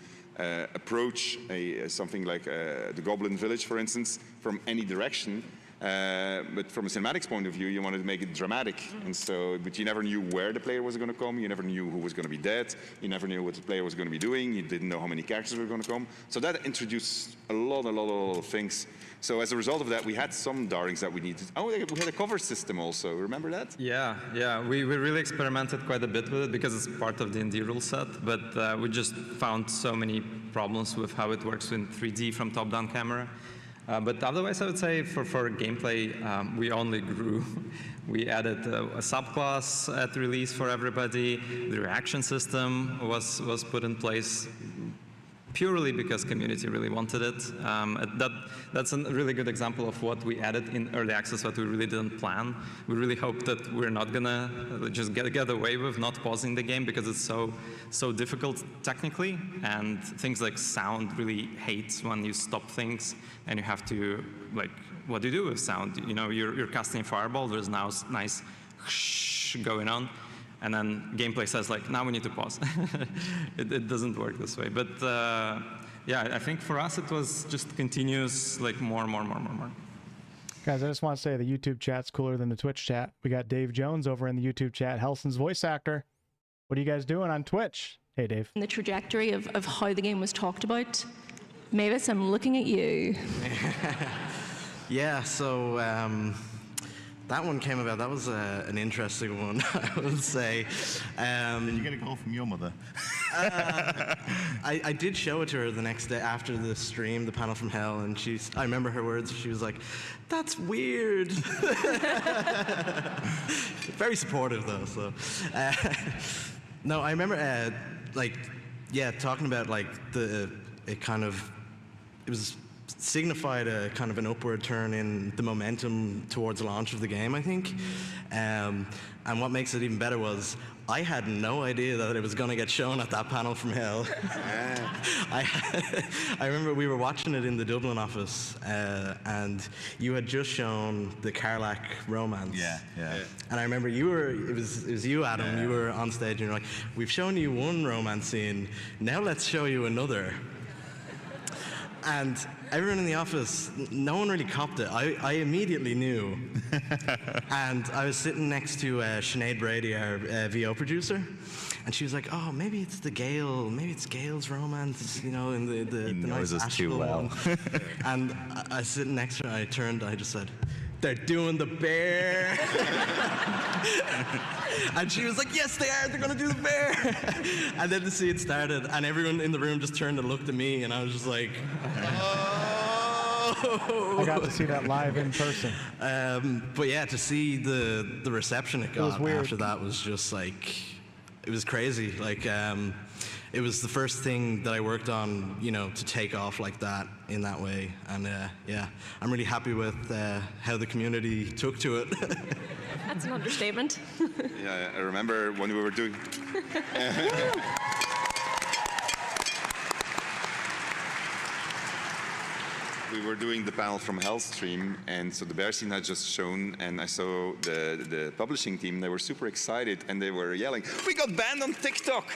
approach something like the Goblin Village, for instance, from any direction. But from a cinematics point of view, you wanted to make it dramatic, and so, but you never knew where the player was going to come, you never knew who was going to be dead, you never knew what the player was going to be doing, you didn't know how many characters were going to come. So that introduced a lot of things. So as a result of that, we had some darlings that we needed. Oh, we had a cover system also, remember that? Yeah, we really experimented quite a bit with it because it's part of the indie rule set, but we just found so many problems with how it works in 3D from top-down camera. But otherwise, I would say for gameplay, we only grew. We added a subclass at release for everybody. The reaction system was put in place purely because community really wanted it. That's a really good example of what we added in early access, what we really didn't plan. We really hope that we're not gonna just get away with not pausing the game because it's so difficult technically, and things like sound really hates when you stop things and you have to, like, what do you do with sound? You know, you're casting Fireball, there's now nice going on, and then gameplay says, like, now we need to pause. It doesn't work this way. But yeah, I think for us it was just continuous, like more. Guys, I just want to say the YouTube chat's cooler than the Twitch chat. We got Dave Jones over in the YouTube chat, Helson's voice actor. What are you guys doing on Twitch? Hey, Dave. The trajectory of how the game was talked about. Mavis, I'm looking at you. Yeah, so that one came about. That was an interesting one, I would say. Did you get a call from your mother? I did show it to her the next day after the stream, the panel from hell, and I remember her words. She was like, "That's weird." Very supportive though. So, no, I remember talking about like it was signified a kind of an upward turn in the momentum towards the launch of the game, I think. And what makes it even better was I had no idea that it was going to get shown at that panel from hell. I remember we were watching it in the Dublin office, and you had just shown the Karlach romance. Yeah. And I remember it was you, Adam, you were on stage and you're like, we've shown you one romance scene, now let's show you another. And everyone in the office, no one really copped it. I immediately knew. And I was sitting next to Sinead Brady, our VO producer, and she was like, "Oh, maybe it's Gail's romance, you know, in the knows nice us too well." And I was sitting next to her, and I turned, I just said, "They're doing the bear." And she was like, "Yes, they are. They're going to do the bear." And then the scene started, and everyone in the room just turned and looked at me, and I was just like, "Oh." I got to see that live in person. But yeah, to see the reception it got after that was just like, it was crazy. Like, it was the first thing that I worked on, you know, to take off like that in that way. And yeah, I'm really happy with how the community took to it. That's an understatement. Yeah, I remember when we were doing... We were doing the panel from Hell stream, and so the bear scene had just shown, and I saw the publishing team. They were super excited, and they were yelling, "We got banned on TikTok!"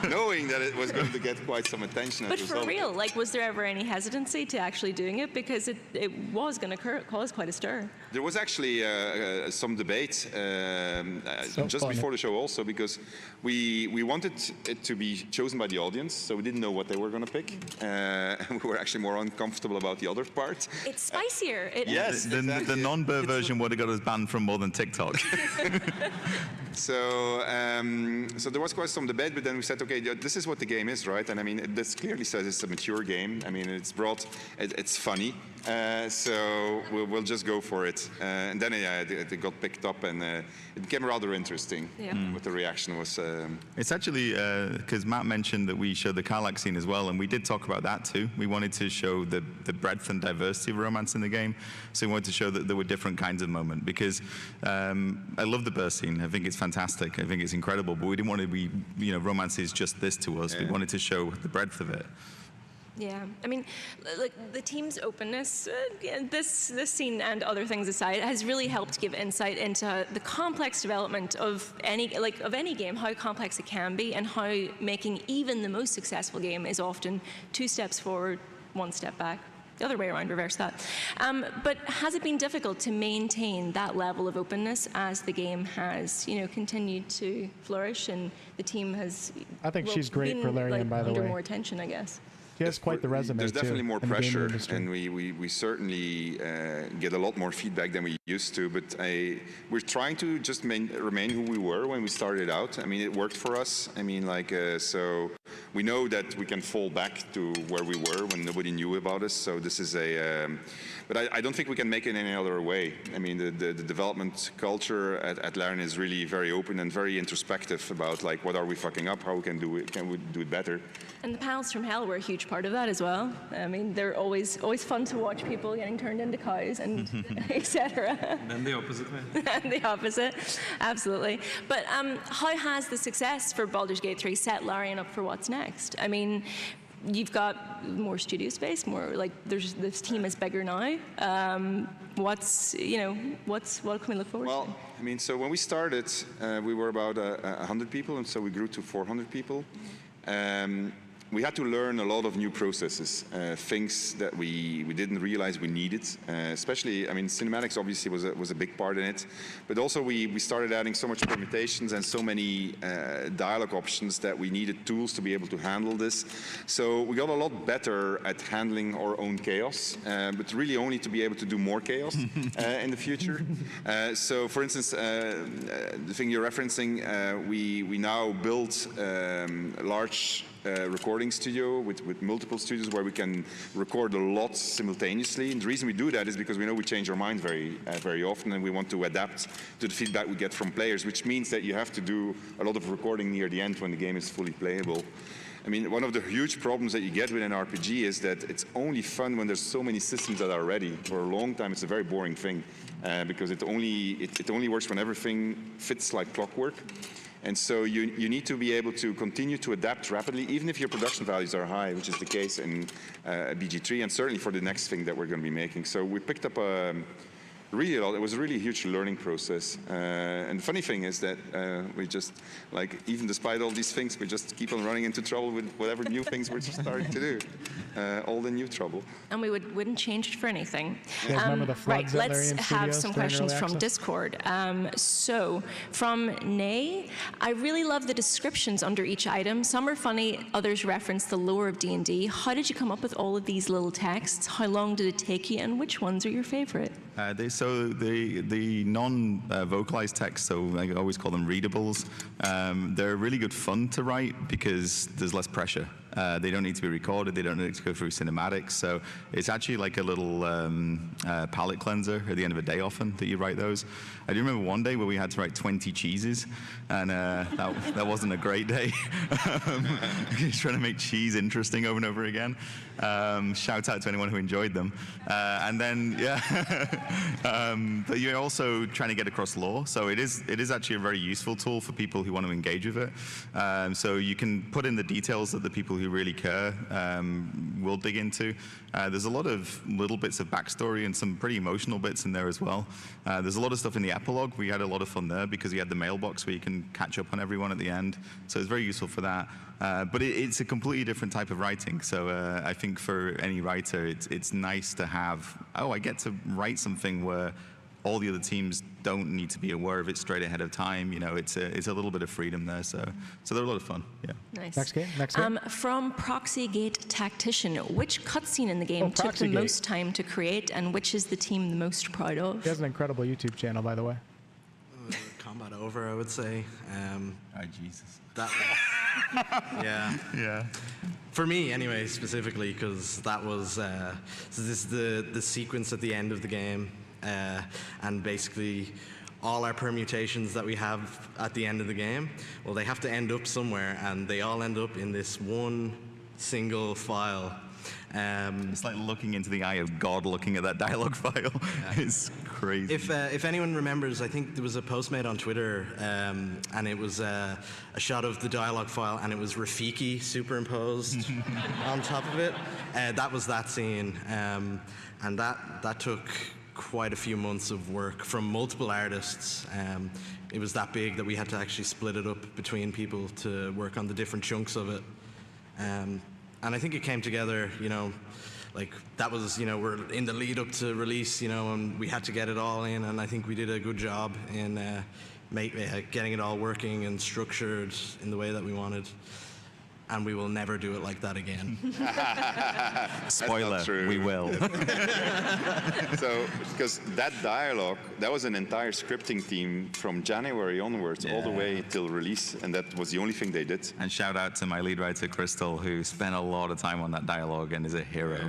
Knowing that it was going to get quite some attention. But for real, like, was there ever any hesitancy to actually doing it? Because it was going to cause quite a stir. There was actually some debate just before the show also, because we wanted it to be chosen by the audience, so we didn't know what they were going to pick. And we were actually more uncomfortable about the other part. It's spicier. Yes, the non-bear version would have got us banned from more than TikTok. So there was quite some debate, but then we said, okay, this is what the game is, right? And I mean, this clearly says it's a mature game. I mean, it's funny, so we'll just go for it. And then it got picked up, and it became rather interesting. What the reaction was. It's actually because Matt mentioned that we showed the Karlach scene as well, and we did talk about that too. We wanted to show the breadth and diversity of romance in the game, so we wanted to show that there were different kinds of moment. Because I love the burst scene. I think it's fantastic. I think it's incredible. But we didn't want to be, romance is just this to us. We wanted to show the breadth of it. Yeah, I mean, like the team's openness, this scene and other things aside, has really helped give insight into the complex development of any game, how complex it can be, and how making even the most successful game is often 2 steps forward, 1 step back. The other way around, reverse that. But has it been difficult to maintain that level of openness as the game has, continued to flourish and the team has? I think she's great for Larian, by the way. Under more attention, I guess. She has quite the resume. There's definitely more pressure, industry. and we certainly get a lot more feedback than we used to. But we're trying to just remain who we were when we started out. I mean, it worked for us. I mean, so we know that we can fall back to where we were when nobody knew about us. So this is but I don't think we can make it any other way. I mean, the development culture at Larian is really very open and very introspective about what are we fucking up, how can we do it better. And the panels from hell were a huge part of that as well. I mean, they're always fun to watch people getting turned into cows and etc. Then the opposite way. And the opposite, absolutely. But how has the success for Baldur's Gate 3 set Larian up for what's next? I mean, you've got more studio space, this team is bigger now. What can we look forward to? Well, I mean, so when we started, we were about 100 people, and so we grew to 400 people. We had to learn a lot of new processes, things that we didn't realize we needed. Especially, I mean, cinematics obviously was a big part in it, but also we started adding so much permutations and so many dialogue options that we needed tools to be able to handle this. So we got a lot better at handling our own chaos, but really only to be able to do more chaos in the future. So, for instance, the thing you're referencing, we now built a large recording studio with multiple studios where we can record a lot simultaneously. And the reason we do that is because we know we change our mind very often, and we want to adapt to the feedback we get from players, which means that you have to do a lot of recording near the end when the game is fully playable. I mean, one of the huge problems that you get with an RPG is that it's only fun when there's so many systems that are ready. For a long time, it's a very boring thing because it only works when everything fits like clockwork. And so you need to be able to continue to adapt rapidly, even if your production values are high, which is the case in BG3, and certainly for the next thing that we're going to be making. So we picked up really a lot. It was a really huge learning process. And the funny thing is that we just, even despite all these things, we just keep on running into trouble with whatever new things we're just starting to do. All the new trouble. And we wouldn't change it for anything. Remember the floods at let's Larian have Studios some during questions early from access? Discord. So, from Nay, I really love the descriptions under each item. Some are funny, others reference the lore of D&D. How did you come up with all of these little texts? How long did it take you, and which ones are your favorite? So the non-vocalized text, so I always call them readables, they're really good fun to write because there's less pressure. They don't need to be recorded, they don't need to go through cinematics, so it's actually like a little palate cleanser at the end of a day often that you write those. I do remember one day where we had to write 20 cheeses, and that wasn't a great day. Just trying to make cheese interesting over and over again. Shout out to anyone who enjoyed them. And then, but you're also trying to get across lore, so it is actually a very useful tool for people who want to engage with it. So you can put in the details that the people who really care will dig into. There's a lot of little bits of backstory and some pretty emotional bits in there as well. There's a lot of stuff in the epilogue. We had a lot of fun there because we had the mailbox where you can catch up on everyone at the end. So it's very useful for that. But it's a completely different type of writing. So I think for any writer, it's nice to have, I get to write something where all the other teams don't need to be aware of it straight ahead of time. It's a little bit of freedom there. So they're a lot of fun. Yeah. Nice. Next game. From Proxygate Tactician, which cutscene in the game took the most time to create, and which is the team the most proud of? He has an incredible YouTube channel, by the way. combat over, I would say. Oh, Jesus. That, yeah. For me, anyway, specifically, because that was so this is the sequence at the end of the game, and basically all our permutations that we have at the end of the game, well, they have to end up somewhere, and they all end up in this one single file. It's like looking into the eye of God looking at that dialogue file. Yeah. It's crazy. If anyone remembers, I think there was a post made on Twitter, and it was a shot of the dialogue file, and it was Rafiki superimposed on top of it. That was that scene, and that took quite a few months of work from multiple artists. It was that big that we had to actually split it up between people to work on the different chunks of it. And I think it came together, like that was, we're in the lead up to release, and we had to get it all in, and I think we did a good job in getting it all working and structured in the way that we wanted. And we will never do it like that again. Spoiler, we will. So, because that dialogue, that was an entire scripting team from January onwards, all the way till release, and that was the only thing they did. And shout out to my lead writer, Crystal, who spent a lot of time on that dialogue and is a hero.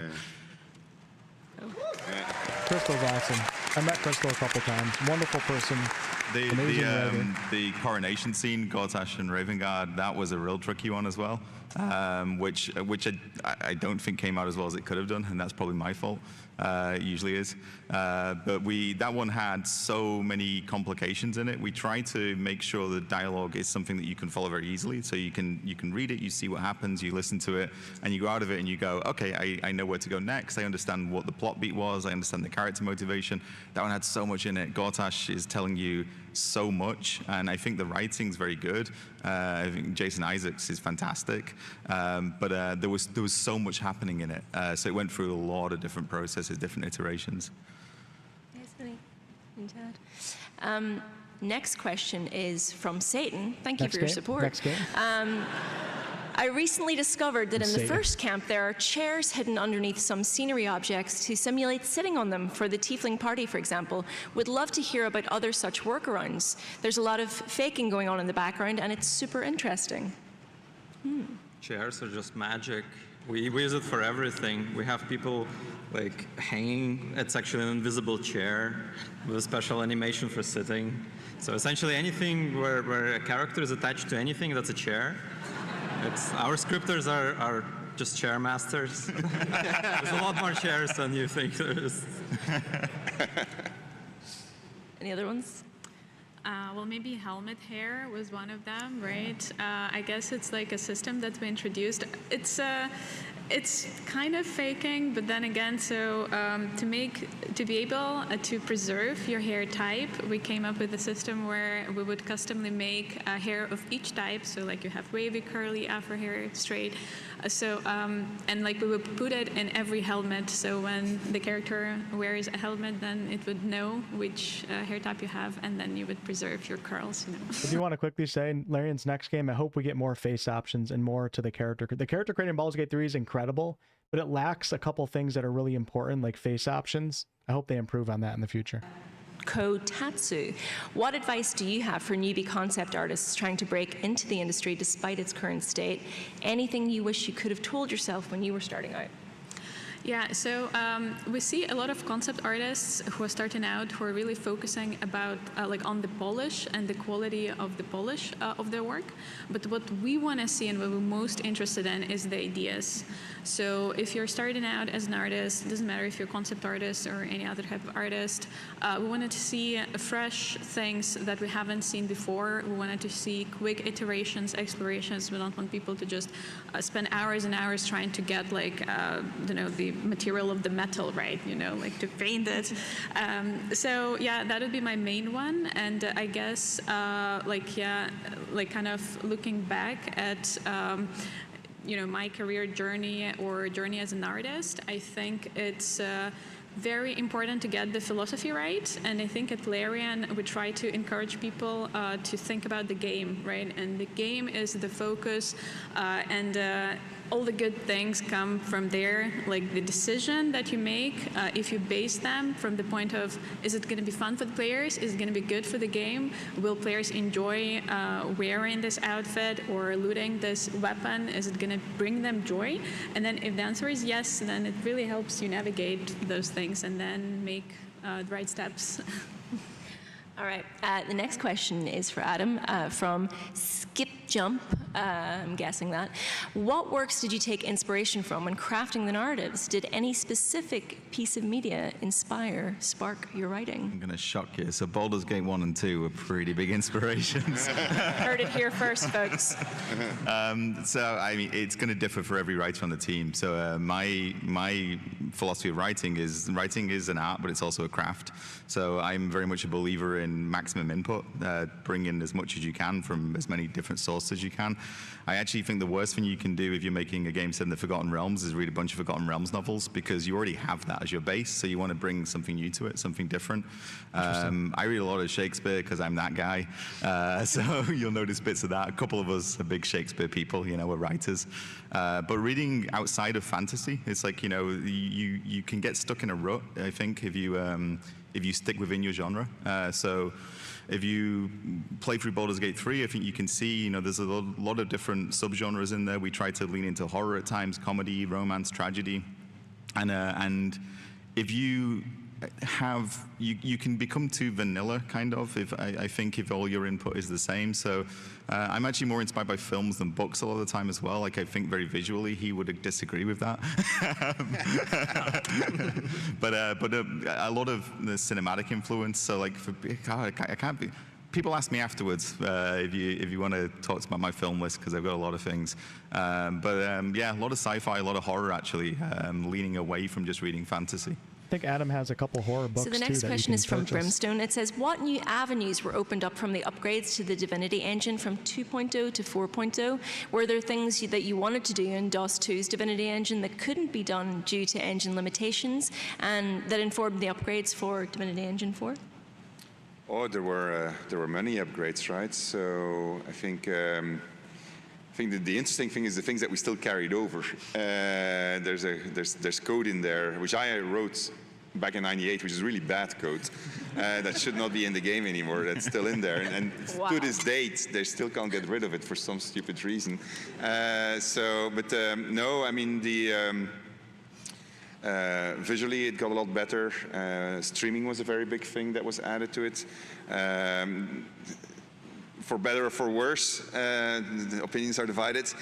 Crystal's awesome. I met Crystal a couple times. Wonderful person. The coronation scene, Gortash and Ravengard, that was a real tricky one as well, which I don't think came out as well as it could have done, and that's probably my fault. It usually is. But that one had so many complications in it. We try to make sure the dialogue is something that you can follow very easily. So you can read it, you see what happens, you listen to it, and you go out of it and you go, okay, I know where to go next. I understand what the plot beat was. I understand the character motivation. That one had so much in it. Gortash is telling you so much, and I think the writing's very good. I think Jason Isaacs is fantastic, but there was so much happening in it. So it went through a lot of different processes, different iterations. Yes, Vinny and Chad. Next question is from Satan. Thank you for your support. Next game. I recently discovered that in the first camp there are chairs hidden underneath some scenery objects to simulate sitting on them for the tiefling party, for example. Would love to hear about other such workarounds. There's a lot of faking going on in the background, and it's super interesting. Chairs are just magic. We use it for everything. We have people like hanging. It's actually an invisible chair with a special animation for sitting. So essentially anything where a character is attached to anything, that's a chair. Our scripters are just chair masters. There's a lot more chairs than you think there is. Any other ones? Well, maybe helmet hair was one of them, right? I guess it's like a system that we introduced. It's kind of faking, but then again, so to be able to preserve your hair type, we came up with a system where we would customly make hair of each type. So like you have wavy, curly, afro hair, straight. And like we would put it in every helmet. So when the character wears a helmet, then it would know which hair type you have, and then you would preserve your curls. If you want to quickly say, Larian's next game, I hope we get more face options and more to the character. The character creating in Baldur's Gate 3 is incredible, but it lacks a couple things that are really important, like face options. I hope they improve on that in the future. Kotatsu. What advice do you have for newbie concept artists trying to break into the industry despite its current state? Anything you wish you could have told yourself when you were starting out? Yeah, so we see a lot of concept artists who are starting out who are really focusing about on the polish and the quality of the polish of their work. But what we want to see and what we're most interested in is the ideas. So if you're starting out as an artist, it doesn't matter if you're a concept artist or any other type of artist, we wanted to see fresh things that we haven't seen before. We wanted to see quick iterations, explorations. We don't want people to just spend hours and hours trying to get the material of the metal, right? Like to paint it. So yeah, that would be my main one. And I guess kind of looking back at my career journey or journey as an artist, I think it's very important to get the philosophy right. And I think at Larian, we try to encourage people to think about the game, right? And the game is the focus. all the good things come from there. Like the decision that you make, if you base them from the point of, is it going to be fun for the players? Is it going to be good for the game? Will players enjoy wearing this outfit or looting this weapon? Is it going to bring them joy? And then if the answer is yes, then it really helps you navigate those things and then make the right steps. All right, the next question is for Adam from Skip Jump, I'm guessing that. What works did you take inspiration from when crafting the narratives? Did any specific piece of media spark your writing? I'm going to shock you. So Baldur's Gate 1 and 2 were pretty big inspirations. Heard it here first, folks. So, I mean, it's going to differ for every writer on the team. So my philosophy of writing is an art, but it's also a craft. So I'm very much a believer in maximum input. Bring in as much as you can from as many different sources as you can. I actually think the worst thing you can do if you're making a game set in the Forgotten Realms is read a bunch of Forgotten Realms novels, because you already have that as your base, so you want to bring something new to it, something different. I read a lot of Shakespeare because I'm that guy, so you'll notice bits of that. A couple of us are big Shakespeare people, you know, we're writers. But reading outside of fantasy, it's like, you know, you can get stuck in a rut, I think, if you stick within your genre. So if you play through Baldur's Gate 3, I think you can see, you know, there's a lot of different subgenres in there. We try to lean into horror at times, comedy, romance, tragedy. And if you you can become too vanilla, kind of, I think if all your input is the same. So I'm actually more inspired by films than books a lot of the time as well. Like, I think very visually, he would disagree with that. but a lot of the cinematic influence. So like, I can't be. People ask me afterwards if you want to talk about my film list, because I've got a lot of things. Yeah, a lot of sci-fi, a lot of horror actually, leaning away from just reading fantasy. I think Adam has a couple horror books. So the next question is from Brimstone. It says, what new avenues were opened up from the upgrades to the Divinity engine from 2.0 to 4.0? Were there things that you wanted to do in DOS 2's Divinity engine that couldn't be done due to engine limitations, and that informed the upgrades for Divinity Engine 4? Oh, there were many upgrades, right? So I think that the interesting thing is the things that we still carried over. There's code in there, which I wrote back in '98, which is really bad code, that should not be in the game anymore. That's still in there, and wow. To this date, they still can't get rid of it for some stupid reason. No, I mean visually it got a lot better. Streaming was a very big thing that was added to it. For better or for worse, the opinions are divided.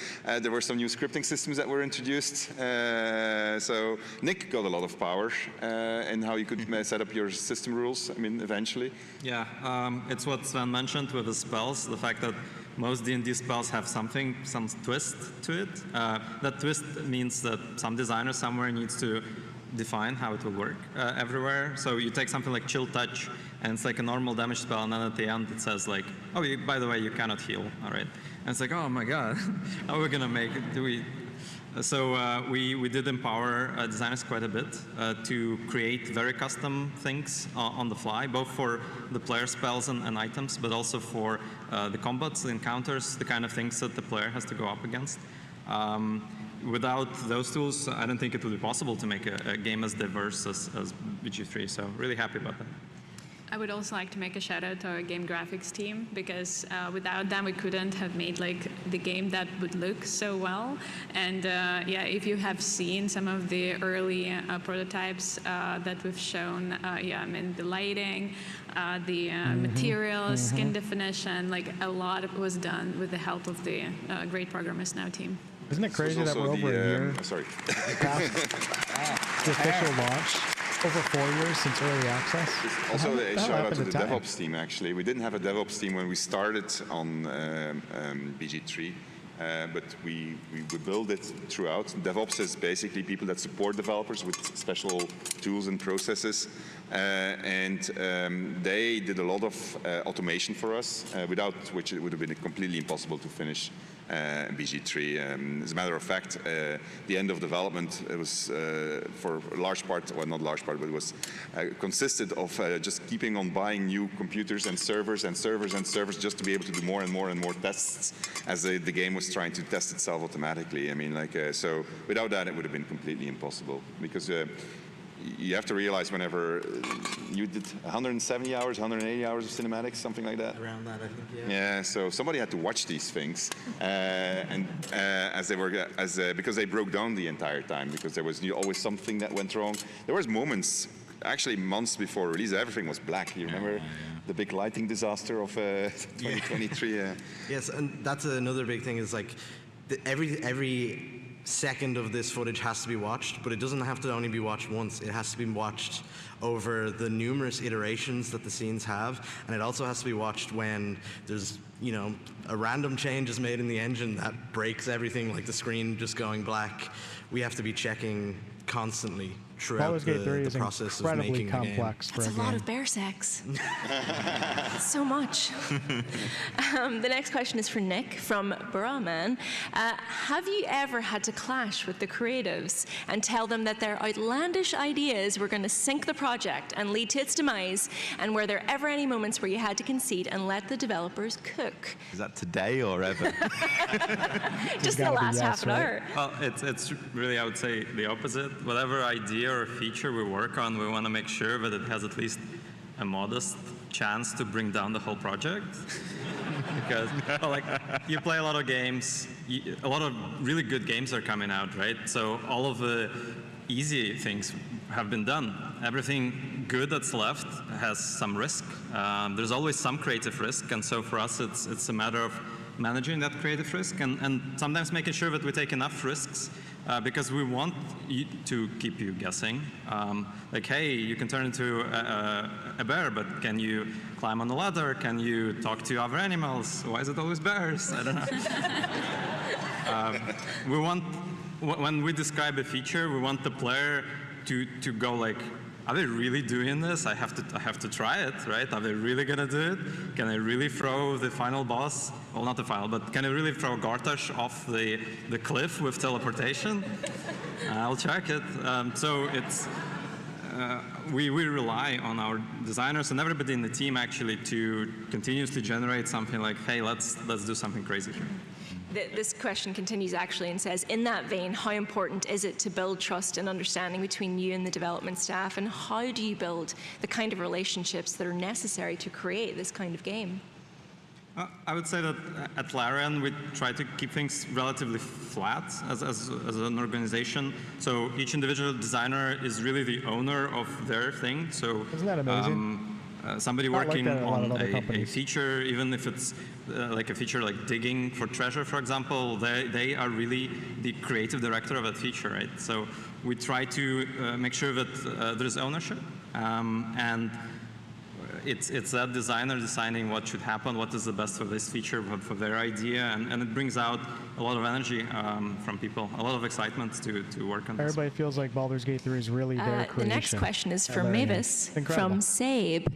There were some new scripting systems that were introduced. So Nick got a lot of power in how you could set up your system rules, I mean, eventually. Yeah, it's what Sven mentioned with the spells, the fact that most D&D spells have some twist to it. That twist means that some designer somewhere needs to define how it will work everywhere. So you take something like Chill Touch, and it's like a normal damage spell, and then at the end it says like, oh, by the way, you cannot heal, all right? And it's like, oh my god, how are we gonna make it? So we did empower designers quite a bit to create very custom things on the fly, both for the player spells and items, but also for the combats, the encounters, the kind of things that the player has to go up against. Without those tools, I don't think it would be possible to make a game as diverse as BG3, so really happy about that. I would also like to make a shout out to our game graphics team, because without them we couldn't have made like the game that would look so well. And yeah, if you have seen some of the early prototypes that we've shown, yeah, I mean the lighting, the materials, skin definition, like a lot was done with the help of the great Programmers Now team. Isn't it crazy that we're over a year past the official launch? Over 4 years since early access. Also, a shout out to the DevOps team, actually. We didn't have a DevOps team when we started on BG3, but we build it throughout. DevOps is basically people that support developers with special tools and processes, and they did a lot of automation for us, without which it would have been completely impossible to finish BG3. As a matter of fact, the end of development, it was for a large part, well, not large part, but it was consisted of just keeping on buying new computers and servers and servers and servers just to be able to do more and more and more tests as the game was trying to test itself automatically. I mean, like, so without that, it would have been completely impossible, because you have to realize whenever you did 170 hours, 180 hours of cinematics, something like that. Around that, I think, yeah. Yeah, so somebody had to watch these things, and because they broke down the entire time, because there was always something that went wrong. There was moments, actually months before release, everything was black. You remember the big lighting disaster of 2023? Yes, and that's another big thing, is like every second of this footage has to be watched, but it doesn't have to only be watched once. It has to be watched over the numerous iterations that the scenes have, and it also has to be watched when there's, you know, a random change is made in the engine that breaks everything, like the screen just going black. We have to be checking constantly throughout the process of making the game. That's a lot of bear sex. So much. The next question is for Nick from Brahman. Have you ever had to clash with the creatives and tell them that their outlandish ideas were going to sink the project and lead to its demise? And were there ever any moments where you had to concede and let the developers cook? Is that today or ever? Just the last half an hour. Well, it's really, I would say, the opposite. Whatever idea or feature we work on, we want to make sure that it has at least a modest chance to bring down the whole project. Because, well, like, you play a lot of games, a lot of really good games are coming out, right? So all of the easy things have been done. Everything good that's left has some risk. There's always some creative risk, and so for us it's a matter of managing that creative risk and sometimes making sure that we take enough risks because we want to keep you guessing. Like, hey, you can turn into a bear, but can you climb on the ladder? Can you talk to other animals? Why is it always bears? I don't know. We want, when we describe a feature, we want the player to go like, are they really doing this? I have to try it, right? Are they really gonna do it? Can I really throw the final boss? Well, not the final, but can I really throw Gartash off the cliff with teleportation? I'll check it. So it's we rely on our designers and everybody in the team actually to continuously generate something like, hey, let's do something crazy here. This question continues actually and says, in that vein, how important is it to build trust and understanding between you and the development staff, and how do you build the kind of relationships that are necessary to create this kind of game? I would say that at Larian we try to keep things relatively flat as an organization. So each individual designer is really the owner of their thing. So isn't that amazing? Somebody working on a feature, even if it's like a feature like digging for treasure, for example, they are really the creative director of that feature, right? So we try to make sure that there's ownership, and it's that designer deciding what should happen, what is the best for this feature, for their idea, and it brings out a lot of energy from people, a lot of excitement to work on this. Everybody feels like Baldur's Gate 3 is really their creation. The next question is from Mavis from Sabe.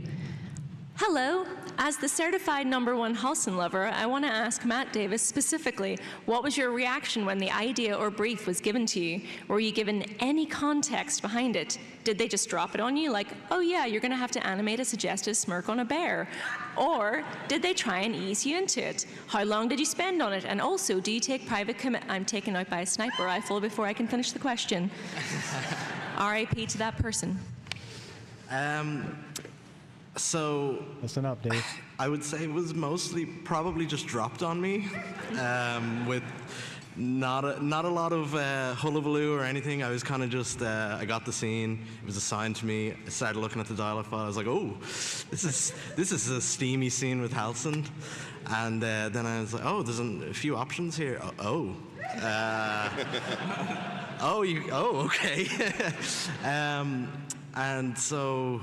Hello. As the certified #1 Halcyon lover, I want to ask Matt Davis specifically, what was your reaction when the idea or brief was given to you? Were you given any context behind it? Did they just drop it on you like, oh yeah, you're going to have to animate a suggestive smirk on a bear? Or did they try and ease you into it? How long did you spend on it? And also, do you take private commit? I'm taken out by a sniper rifle before I can finish the question. RIP to that person. So listen up, Dave. I would say it was mostly probably just dropped on me, with not a lot of hullabaloo or anything. I was kind of just I got the scene. It was assigned to me. I started looking at the dialogue file. I was like, oh, this is a steamy scene with Halcyon, and then I was like, oh, there's a few options here. Okay. And so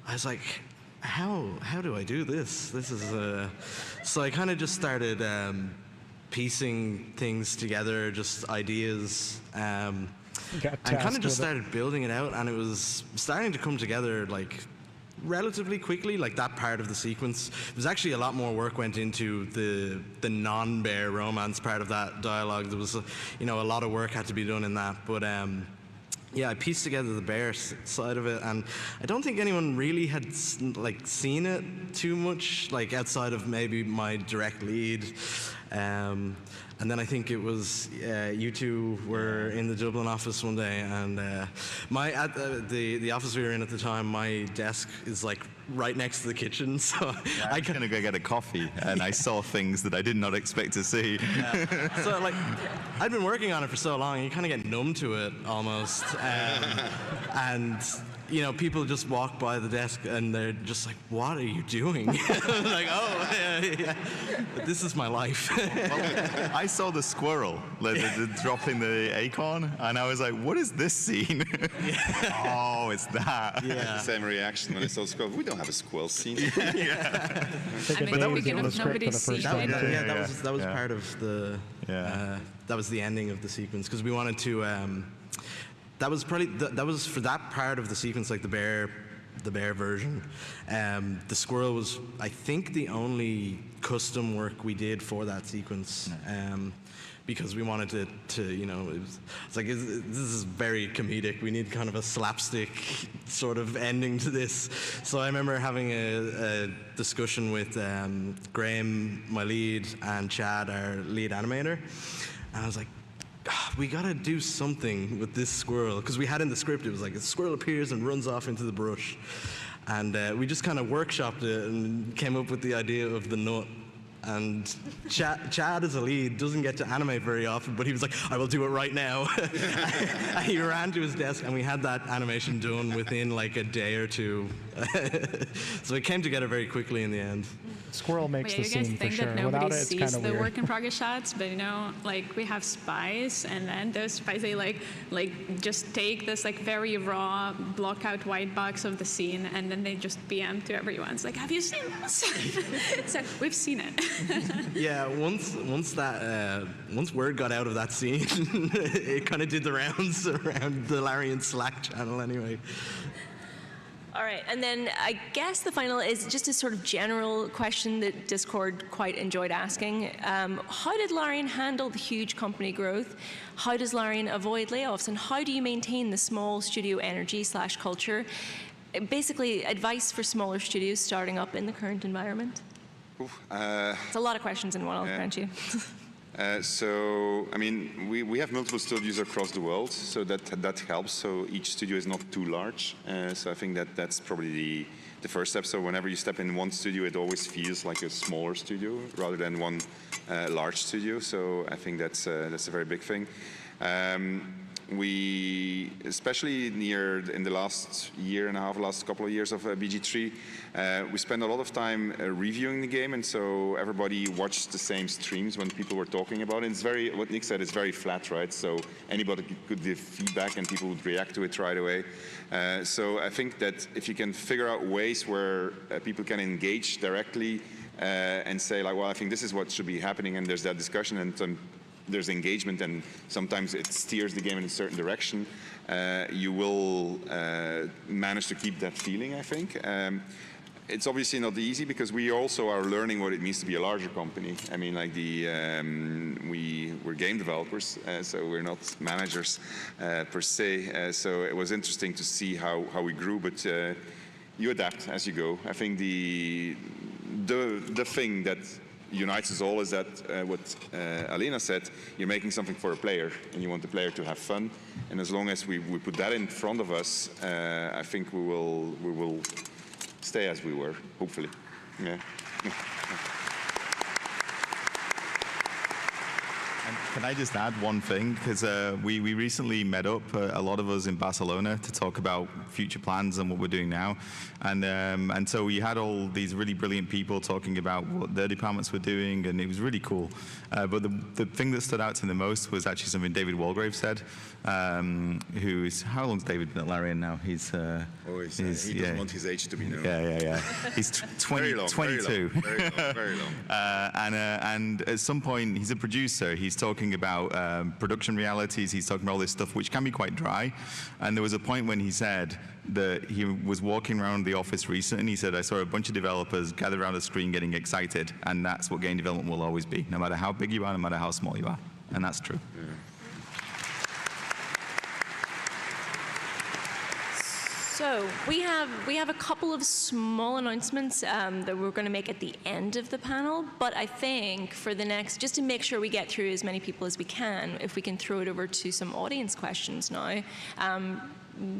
I was like, how do I do this? This is so I kind of just started piecing things together, just ideas, and kind of just started building it out, and it was starting to come together like relatively quickly, like that part of the sequence. There's actually a lot more work went into the non-bear romance part of that dialogue. There was, a lot of work had to be done in that, but yeah, I pieced together the bear side of it, and I don't think anyone really had seen it too much, like outside of maybe my direct lead. And then I think it was you two were in the Dublin office one day, and the office we were in at the time, my desk is like right next to the kitchen, so I was going to go get a coffee, and I saw things that I did not expect to see. Yeah. So like, I'd been working on it for so long, you kind of get numb to it almost, and people just walk by the desk and they're just like, "What are you doing?" Like, "Oh, yeah, this is my life." Well, I saw the squirrel dropping the acorn, and I was like, "What is this scene?" Oh, it's that. Yeah. Same reaction when I saw the squirrel. We don't have a squirrel scene. Yeah. But nobody's seen it. That was part of the. That was the ending of the sequence because we wanted to. That was probably that was for that part of the sequence, like the bear version. The squirrel was, I think, the only custom work we did for that sequence, because we wanted it to, it's like this is very comedic. We need kind of a slapstick sort of ending to this. So I remember having a discussion with Graham, my lead, and Chad, our lead animator, and I was like, we gotta do something with this squirrel, because we had in the script, it was like a squirrel appears and runs off into the brush, and we just kind of workshopped it and came up with the idea of the nut. And Chad as a lead doesn't get to animate very often, but he was like, "I will do it right now." And he ran to his desk, and we had that animation done within like a day or two. So it came together very quickly in the end. Squirrel makes the scene for sure. You guys think that Without nobody it, it's sees kind of the weird. work in progress shots, but we have spies, and then those spies, they like just take this like very raw block out white box of the scene, and then they just PM to everyone. It's like, "Have you seen this?" So we've seen it. Yeah, once word got out of that scene, it kind of did the rounds around the Larian Slack channel anyway. All right, and then I guess the final is just a sort of general question that Discord quite enjoyed asking. How did Larian handle the huge company growth? How does Larian avoid layoffs? And how do you maintain the small studio energy / culture? Basically, advice for smaller studios starting up in the current environment. It's a lot of questions in one, I'll grant you. So, I mean, we have multiple studios across the world, so that helps. So each studio is not too large. So I think that's probably the first step. So whenever you step in one studio, it always feels like a smaller studio rather than one large studio. So I think that's a very big thing. We, especially in the last year and a half, last couple of years of BG3, we spend a lot of time reviewing the game, and so everybody watched the same streams when people were talking about it. It's what Nick said, it's very flat, right? So anybody could give feedback and people would react to it right away. So I think that if you can figure out ways where people can engage directly and say like, well, I think this is what should be happening, and there's that discussion, and there's engagement, and sometimes it steers the game in a certain direction, you will manage to keep that feeling, I think. It's obviously not easy because we also are learning what it means to be a larger company. I mean, like we're game developers, so we're not managers per se. So it was interesting to see how we grew, but you adapt as you go. I think the thing that unites us all is that what Alina said, you're making something for a player and you want the player to have fun, and as long as we put that in front of us, I think we will stay as we were, hopefully. Yeah. Can I just add one thing? Because we recently met up, a lot of us in Barcelona, to talk about future plans and what we're doing now. And so we had all these really brilliant people talking about what their departments were doing, and it was really cool. But the thing that stood out to me the most was actually something David Walgrave said, who is, how long's David been at Larian now? He doesn't want his age to be known. Yeah. He's 22. Very long. And at some point, he's a producer. He's talking about production realities. He's talking about all this stuff, which can be quite dry. And there was a point when he said that he was walking around the office recently, and he said, I saw a bunch of developers gathered around a screen getting excited, and that's what game development will always be, no matter how big you are, no matter how small you are. And that's true. Yeah. So we have a couple of small announcements that we're going to make at the end of the panel, but I think for the next, just to make sure we get through as many people as we can, if we can throw it over to some audience questions now,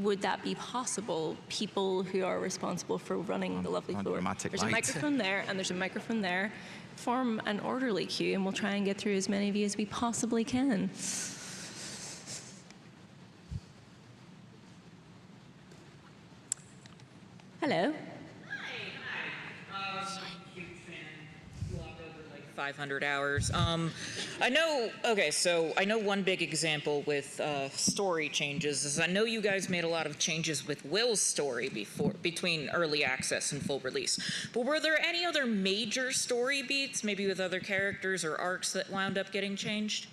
would that be possible? People who are responsible for running the lovely floor. There's a microphone there, and there's a microphone there. Form an orderly queue, and we'll try and get through as many of you as we possibly can. Hello. Hi. 500 hours. I know, okay, so I know one big example with story changes is I know you guys made a lot of changes with Will's story between early access and full release. But were there any other major story beats, maybe with other characters or arcs that wound up getting changed?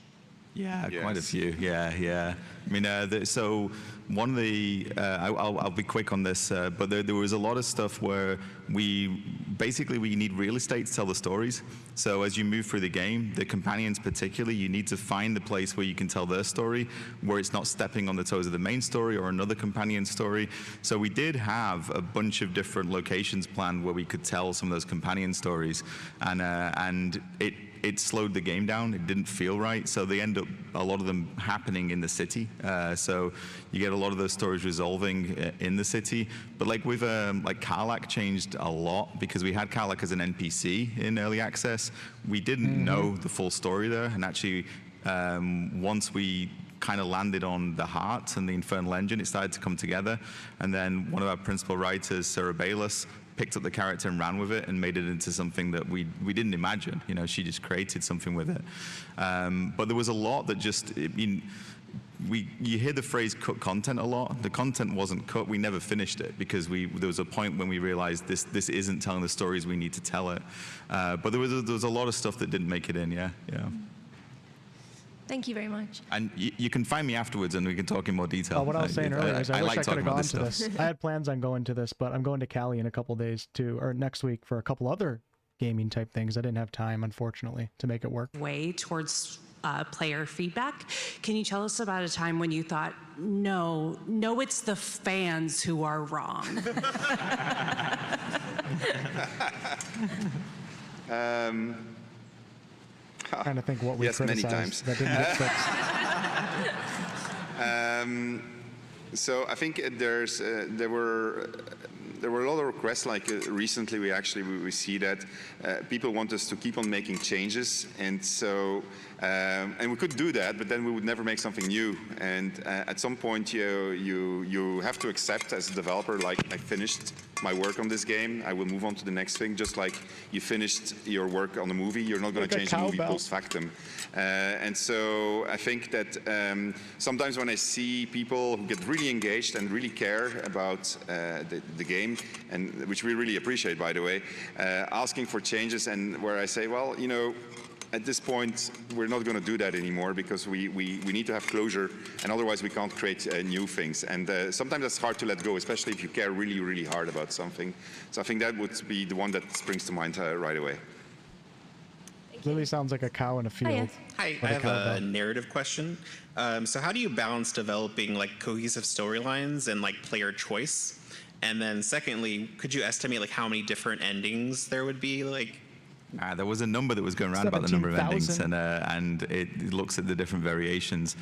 Yeah, quite a few. Yeah. I mean, so one of the, I'll be quick on this, but there was a lot of stuff where we need real estate to tell the stories. So as you move through the game, the companions particularly, you need to find the place where you can tell their story, where it's not stepping on the toes of the main story or another companion story. So we did have a bunch of different locations planned where we could tell some of those companion stories, and it slowed the game down. It didn't feel right, so they end up, a lot of them happening in the city. So you get a lot of those stories resolving in the city. But like with like Karlach changed a lot because we had Karlach as an NPC in early access. We didn't know the full story there, and actually once we kind of landed on the heart and the Infernal Engine, it started to come together. And then one of our principal writers, Sarah Bayless, picked up the character and ran with it and made it into something that we didn't imagine. You know, she just created something with it. But there was a lot that just, you hear the phrase cut content a lot. The content wasn't cut. We never finished it because there was a point when we realized this isn't telling the stories we need to tell it. But there was a lot of stuff that didn't make it in. Yeah. Thank you very much. And you can find me afterwards and we can talk in more detail. What I was saying earlier is I wish I could have gone to stuff. this. I had plans on going to this, but I'm going to Cali in a couple days or next week for a couple other gaming type things. I didn't have time, unfortunately, to make it work. Way towards player feedback. Can you tell us about a time when you thought, no, it's the fans who are wrong? Trying to think what we criticized. Many times. That didn't get fixed. So I think there were a lot of requests. Like recently, we see that people want us to keep on making changes, and so and we could do that, but then we would never make something new. And at some point, you have to accept as a developer, like, I finished my work on this game, I will move on to the next thing. Just like you finished your work on a movie, you're not going to change the movie post factum. And so I think that sometimes when I see people who get really engaged and really care about the game, and which we really appreciate, by the way, asking for changes, and where I say, well, you know, at this point, we're not going to do that anymore because we need to have closure, and otherwise we can't create new things. And sometimes that's hard to let go, especially if you care really, really hard about something. So I think that would be the one that springs to mind right away. Lily sounds like a cow in a field. Hi, I have a narrative question. So how do you balance developing like cohesive storylines and like player choice? And then secondly, could you estimate like how many different endings there would be? Like, there was a number that was going around about the number of endings, and it looks at the different variations.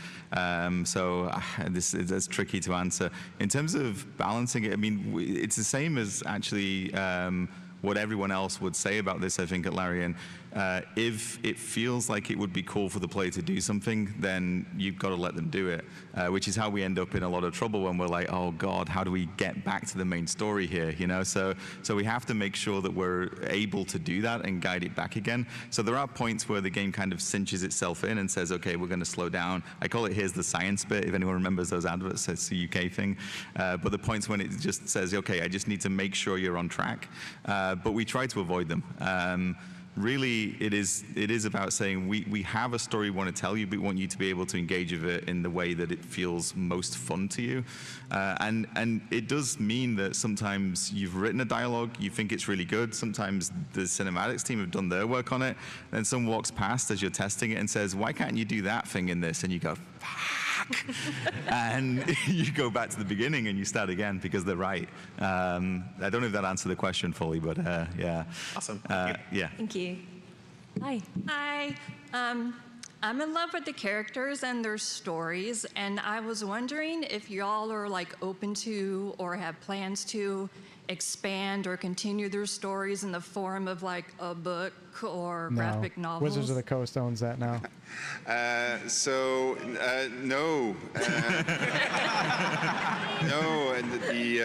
So that's tricky to answer. In terms of balancing it, I mean, it's the same as actually what everyone else would say about this, I think, at Larian. If it feels like it would be cool for the player to do something, then you've got to let them do it, which is how we end up in a lot of trouble when we're like, oh God, how do we get back to the main story here? You know, so we have to make sure that we're able to do that and guide it back again. So there are points where the game kind of cinches itself in and says, okay, we're going to slow down. I call it here's the science bit, if anyone remembers those adverts. It's a UK thing. But the points when it just says, okay, I just need to make sure you're on track. But we try to avoid them. really, it is about saying we have a story we want to tell you, but we want you to be able to engage with it in the way that it feels most fun to you. And it does mean that sometimes you've written a dialogue, you think it's really good. Sometimes the cinematics team have done their work on it. Then someone walks past as you're testing it and says, "Why can't you do that thing in this?" And you go, "Fuck." And you go back to the beginning and you start again because they're right. I don't know if that answered the question fully, but yeah. Awesome. Yeah. Thank you. Hi. Hi. I'm in love with the characters and their stories, and I was wondering if y'all are like open to or have plans to expand or continue their stories in the form of like a book or graphic novels. Wizards of the Coast owns that now. No. No, and the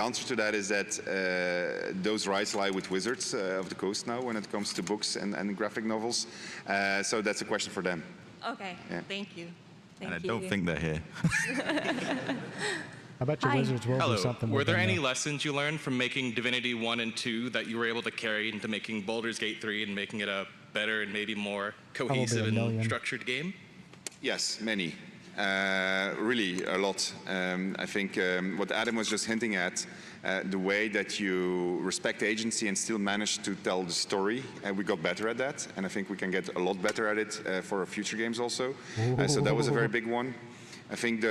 answer to that is that those rights lie with Wizards of the Coast now when it comes to books and graphic novels. So that's a question for them. Okay, Yeah. thank you. And I don't think they're here. I bet you Wizards will do something Were with there them, any though. lessons you learned from making Divinity 1 and 2 that you were able to carry into making Baldur's Gate 3 and making it a better and maybe more cohesive and structured game? Yes, many. Really, a lot. I think what Adam was just hinting at, the way that you respect agency and still manage to tell the story, we got better at that, and I think we can get a lot better at it for future games also. So that was a very big one. I think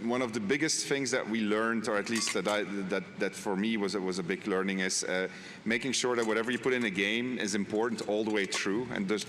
one of the biggest things that we learned, or at least that for me was a big learning, is making sure that whatever you put in a game is important all the way through and just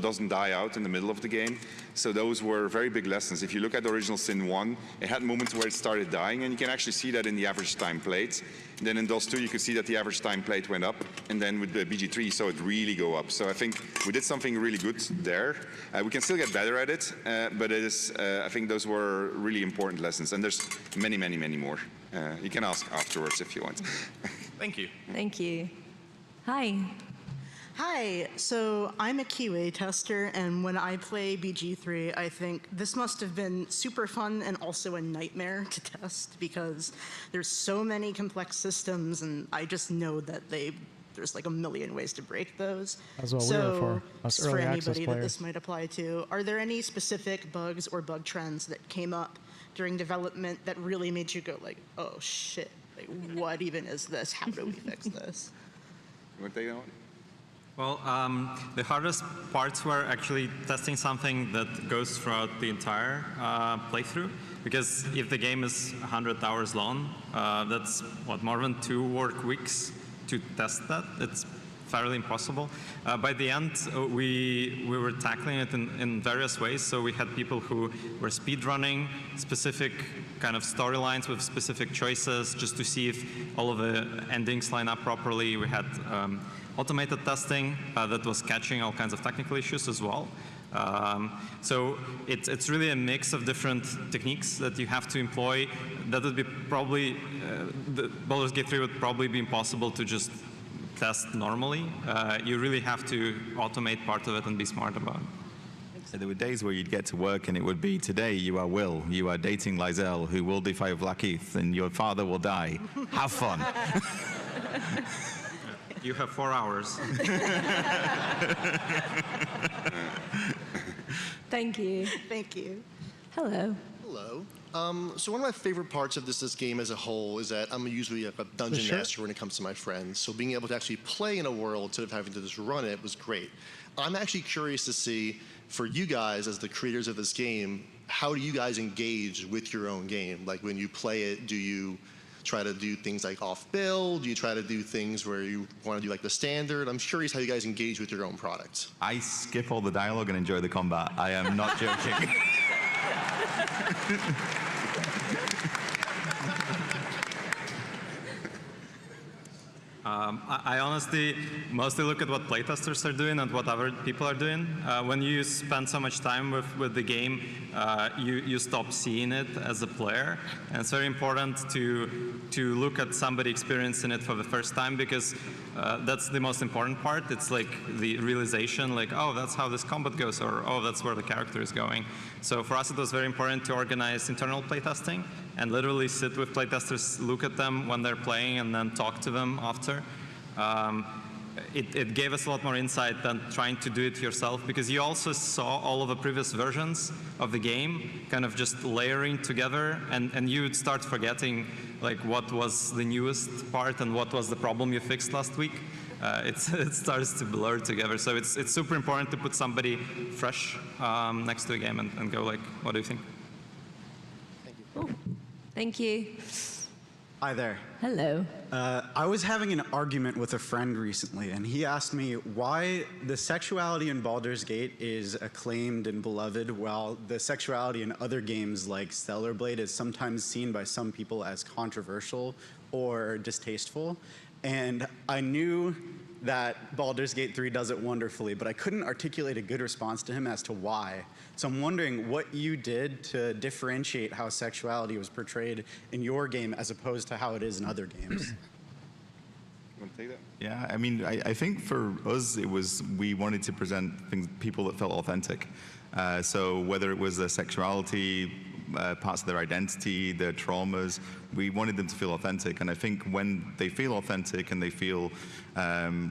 doesn't die out in the middle of the game. So those were very big lessons. If you look at the original Sin 1, it had moments where it started dying, and you can actually see that in the average time played. And then in DOS 2, you could see that the average time played went up, and then with the BG3, you saw it really go up. So I think we did something really good there. We can still get better at it, but it is, I think those were really important lessons, and there's many, many, many more. You can ask afterwards if you want. Thank you. Thank you. Hi. Hi, so I'm a QA tester, and when I play BG3, I think this must have been super fun and also a nightmare to test because there's so many complex systems, and I just know that there's like a million ways to break those. That's what we were for, us early access anybody that players. this might apply to, are there any specific bugs or bug trends that came up during development that really made you go like, oh shit, like what even is this? How do we fix this? You want to take that one? Well, the hardest parts were actually testing something that goes throughout the entire playthrough. Because if the game is 100 hours long, that's what, more than 2 work weeks to test that. It's fairly impossible. By the end, we were tackling it in various ways. So we had people who were speedrunning specific kind of storylines with specific choices just to see if all of the endings line up properly. We had automated testing that was catching all kinds of technical issues as well. So it's really a mix of different techniques that you have to employ. That would be probably, the Baldur's Gate 3 would probably be impossible to just test normally. You really have to automate part of it and be smart about it. So there were days where you'd get to work and it would be, today you are Will, you are dating Lizelle, who will defy Blackheath, and your father will die. Have fun. You have 4 hours. Thank you. Thank you. Hello. Hello. So one of my favorite parts of this game as a whole is that I'm usually a dungeon master when it comes to my friends. So being able to actually play in a world instead of having to just run it was great. I'm actually curious to see, for you guys as the creators of this game, how do you guys engage with your own game? Like when you play it, do you try to do things like off-build? Do you try to do things where you want to do like the standard? I'm curious how you guys engage with your own product. I skip all the dialogue and enjoy the combat. I am not joking. I honestly mostly look at what playtesters are doing and what other people are doing. When you spend so much time with the game, you stop seeing it as a player. And it's very important to look at somebody experiencing it for the first time, because that's the most important part. It's like the realization, like, oh, that's how this combat goes, or oh, that's where the character is going. So for us, it was very important to organize internal playtesting and literally sit with playtesters, look at them when they're playing, and then talk to them after. it gave us a lot more insight than trying to do it yourself, because you also saw all of the previous versions of the game kind of just layering together, and you would start forgetting like what was the newest part and what was the problem you fixed last week. It starts to blur together. So it's super important to put somebody fresh next to the game and go like, what do you think? Thank you. Hi there. Hello. I was having an argument with a friend recently, and he asked me why the sexuality in Baldur's Gate is acclaimed and beloved, while the sexuality in other games like Stellar Blade is sometimes seen by some people as controversial or distasteful. And I knew that Baldur's Gate 3 does it wonderfully, but I couldn't articulate a good response to him as to why. So I'm wondering what you did to differentiate how sexuality was portrayed in your game as opposed to how it is in other games. You want to take that? Yeah, I mean, I think for us, it was, we wanted to present people that felt authentic. So whether it was their sexuality, parts of their identity, their traumas, we wanted them to feel authentic. And I think when they feel authentic and they feel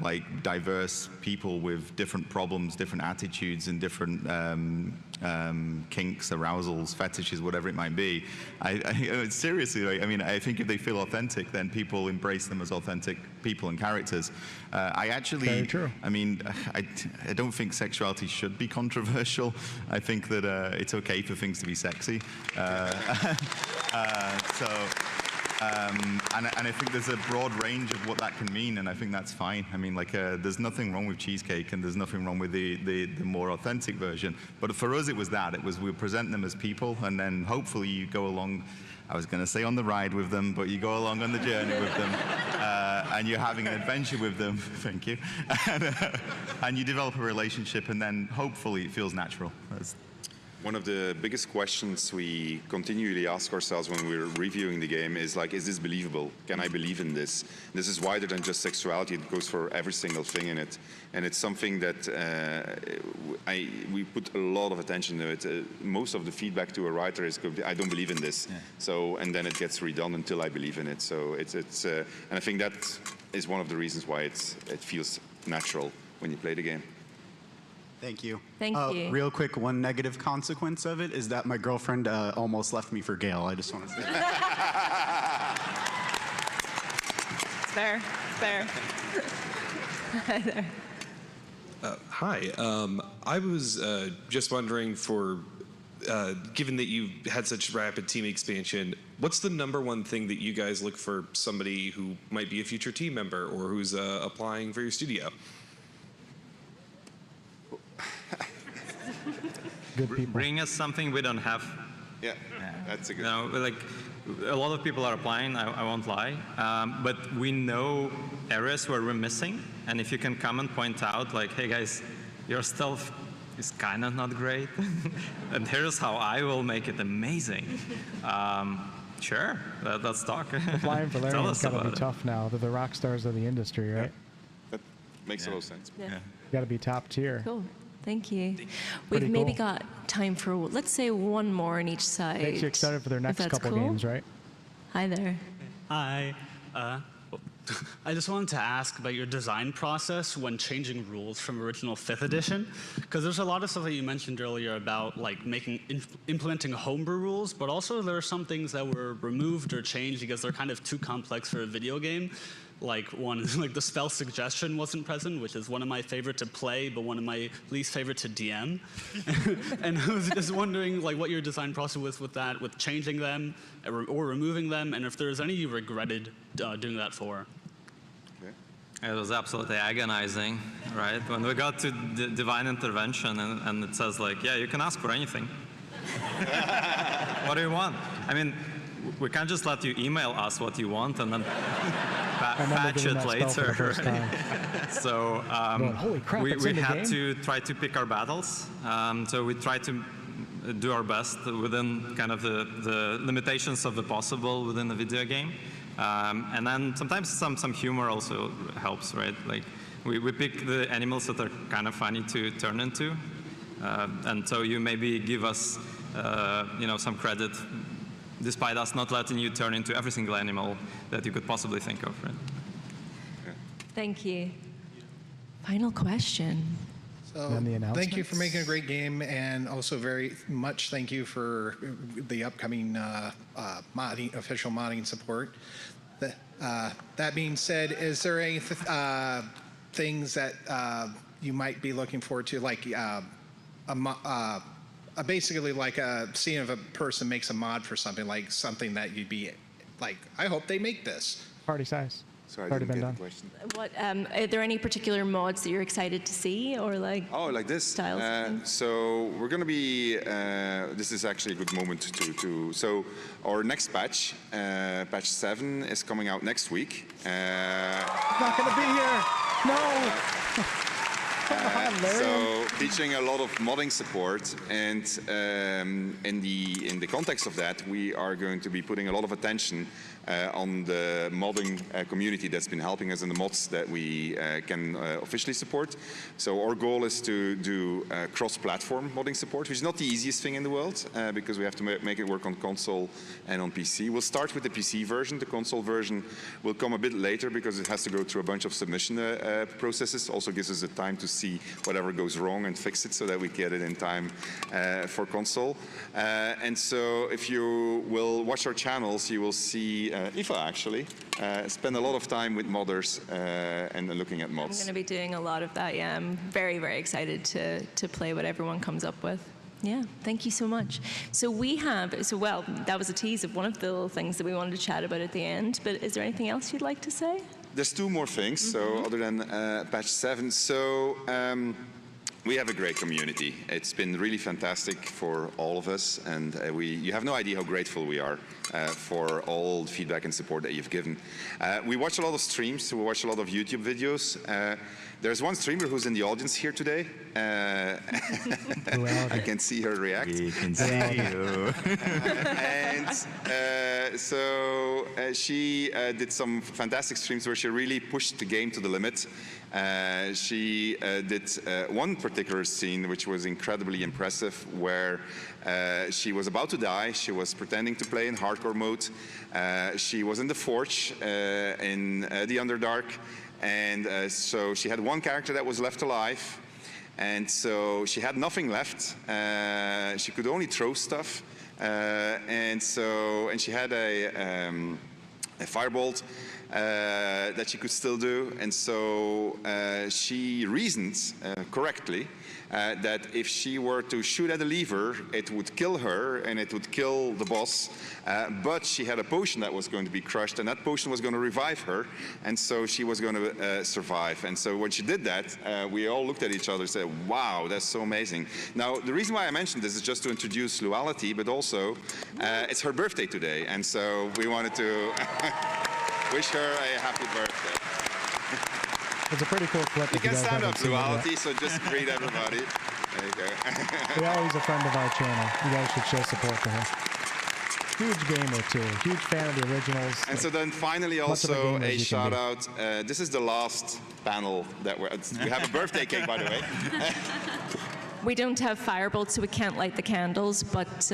like diverse people with different problems, different attitudes, and different kinks, arousals, fetishes, whatever it might be, seriously, like, I mean, I think if they feel authentic, then people embrace them as authentic people and characters. I actually, very true. I mean, I don't think sexuality should be controversial. I think that it's okay for things to be sexy. And I think there's a broad range of what that can mean, and I think that's fine. I mean, like, there's nothing wrong with cheesecake, and there's nothing wrong with the more authentic version. But for us, it was that. It was, we present them as people, and then hopefully you go along, I was going to say on the ride with them, but you go along on the journey with them, and you're having an adventure with them, thank you, and you develop a relationship, and then hopefully it feels natural. One of the biggest questions we continually ask ourselves when we're reviewing the game is like, is this believable? Can I believe in this? This is wider than just sexuality. It goes for every single thing in it. And it's something that we put a lot of attention to it. Most of the feedback to a writer is, I don't believe in this. Yeah. So, and then it gets redone until I believe in it. So and I think that is one of the reasons why it feels natural when you play the game. Thank you. Thank you. Real quick, one negative consequence of it is that my girlfriend almost left me for Gale. I just want to say It's fair. Fair. Hi there. Hi. I was just wondering, given that you've had such rapid team expansion, what's the #1 thing that you guys look for somebody who might be a future team member or who's applying for your studio? Good people. Bring us something we don't have. Yeah, that's a good. No, like a lot of people are applying. I won't lie, but we know areas where we're missing, and if you can come and point out, like, hey guys, your stuff is kind of not great, and here's how I will make it amazing. Sure, let's talk. Applying for learning is gotta be tough now. They're the rock stars of the industry, right? That makes a lot of sense. Yeah. You got to be top tier. Cool. Thank you. Pretty We've maybe cool. got time for, let's say, one more on each side. Makes you excited for their if next that's couple cool. games, right? Hi there. Hi. I just wanted to ask about your design process when changing rules from original 5th edition, because there's a lot of stuff that you mentioned earlier about like implementing homebrew rules, but also there are some things that were removed or changed because they're kind of too complex for a video game. Like like the spell suggestion wasn't present, which is one of my favorite to play, but one of my least favorite to DM. And I was just wondering like what your design process was with that, with changing them or removing them, and if there's any you regretted doing that for. It was absolutely agonizing, right? When we got to divine intervention and it says like, yeah, you can ask for anything. What do you want? I mean, we can't just let you email us what you want and then patch it later. Right? So holy crap, we in the had game? to try to pick our battles. So we tried to do our best within kind of the limitations of the possible within the video game. And then sometimes some humor also helps, right? Like we pick the animals that are kind of funny to turn into. And so you maybe give us some credit despite us not letting you turn into every single animal that you could possibly think of, right? Thank you. Final question. So thank you for making a great game, and also very much thank you for the upcoming modding, official modding support. That being said, is there any things that you might be looking forward to, like basically like seeing if a person makes a mod for something, like something that you'd be like, I hope they make this. Party size. Sorry, Already I didn't been get done. the question. What are there any particular mods that you're excited to see, or like? Oh, like this. Styles. So we're going to be. This is actually a good moment to. So our next patch, patch 7, is coming out next week. Not going to be here. No. So featuring a lot of modding support, and in the context of that, we are going to be putting a lot of attention on the modding community that's been helping us in the mods that we can officially support. So our goal is to do cross-platform modding support, which is not the easiest thing in the world because we have to make it work on console and on PC. We'll start with the PC version. The console version will come a bit later because it has to go through a bunch of submission processes. Also gives us the time to see whatever goes wrong and fix it so that we get it in time for console. And so if you will watch our channels, you will see Aoife actually spend a lot of time with modders and looking at mods. I'm going to be doing a lot of that. Yeah, I'm very, very excited to play what everyone comes up with. Yeah, thank you so much. So well, that was a tease of one of the little things that we wanted to chat about at the end, but is there anything else you'd like to say? There's 2 more things, so other than patch 7. So we have a great community. It's been really fantastic for all of us, and you have no idea how grateful we are for all the feedback and support that you've given. We watch a lot of streams, we watch a lot of YouTube videos. There's one streamer who's in the audience here today. I can see her react. We can see you. And so she did some fantastic streams where she really pushed the game to the limit. She did one particular scene which was incredibly impressive, where she was about to die. She was pretending to play in hardcore mode. She was in the Forge in the Underdark. And so she had one character that was left alive, and so she had nothing left. She could only throw stuff, and she had a firebolt that she could still do, and so she reasoned correctly that if she were to shoot at a lever, it would kill her and it would kill the boss. But she had a potion that was going to be crushed, and that potion was going to revive her, and so she was going to survive. And so when she did that, we all looked at each other and said, wow, that's so amazing. Now, the reason why I mentioned this is just to introduce Luality, but also it's her birthday today, and so we wanted to wish her a happy birthday. It's a pretty cool clip. You can stand up, Luality, so just greet everybody. There you go. Luality's a friend of our channel. You guys should show support to her. Huge gamer too. Huge fan of the originals. And so then finally also a shout out. This is the last panel that we have a birthday cake, by the way. We don't have firebolts, so we can't light the candles, but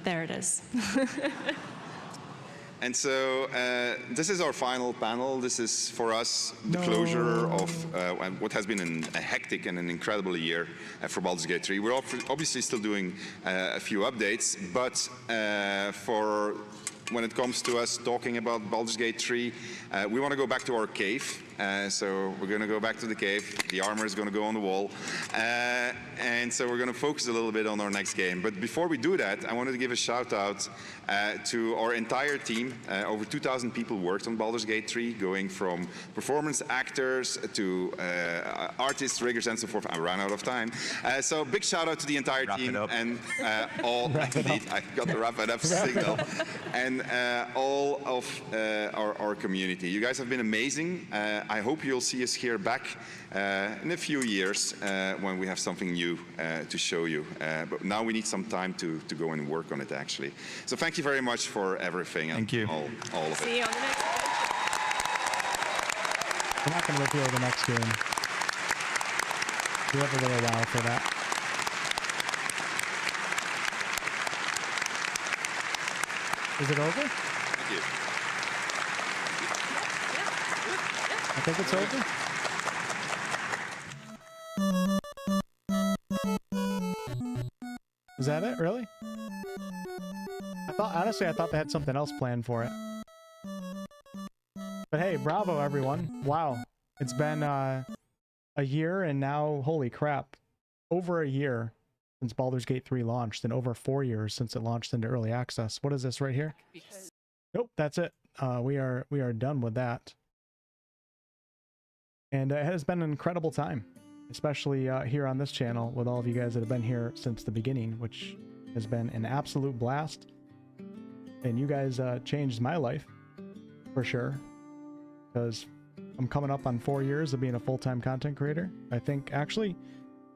there it is. And so this is our final panel. This is for us the closure of what has been a hectic and an incredible year for Baldur's Gate 3. We're obviously still doing a few updates, but for when it comes to us talking about Baldur's Gate 3, we want to go back to our cave. So we're going to go back to the cave. The armor is going to go on the wall. And so we're going to focus a little bit on our next game. But before we do that, I wanted to give a shout out to our entire team. Over 2,000 people worked on Baldur's Gate 3, going from performance actors to artists, riggers, and so forth. I ran out of time. So big shout out to the entire team and all. Indeed, I got the wrap it up signal. And all of our community. You guys have been amazing. I hope you'll see us here back in a few years when we have something new to show you. But now we need some time to go and work on it, actually. So thank you very much for everything. Thank you. All of it. See you on the next one. We're not going to reveal the next game. We have a little while for that. Is it over? Thank you. I think it's over. Is that it? Really? Honestly, I thought they had something else planned for it. But hey, bravo everyone. Wow. It's been a year and now, holy crap, over a year since Baldur's Gate 3 launched and over 4 years since it launched into early access. What is this right here? Nope, that's it. We are done with that. And it has been an incredible time, especially here on this channel with all of you guys that have been here since the beginning, which has been an absolute blast. And you guys changed my life for sure, because I'm coming up on 4 years of being a full-time content creator. I think actually,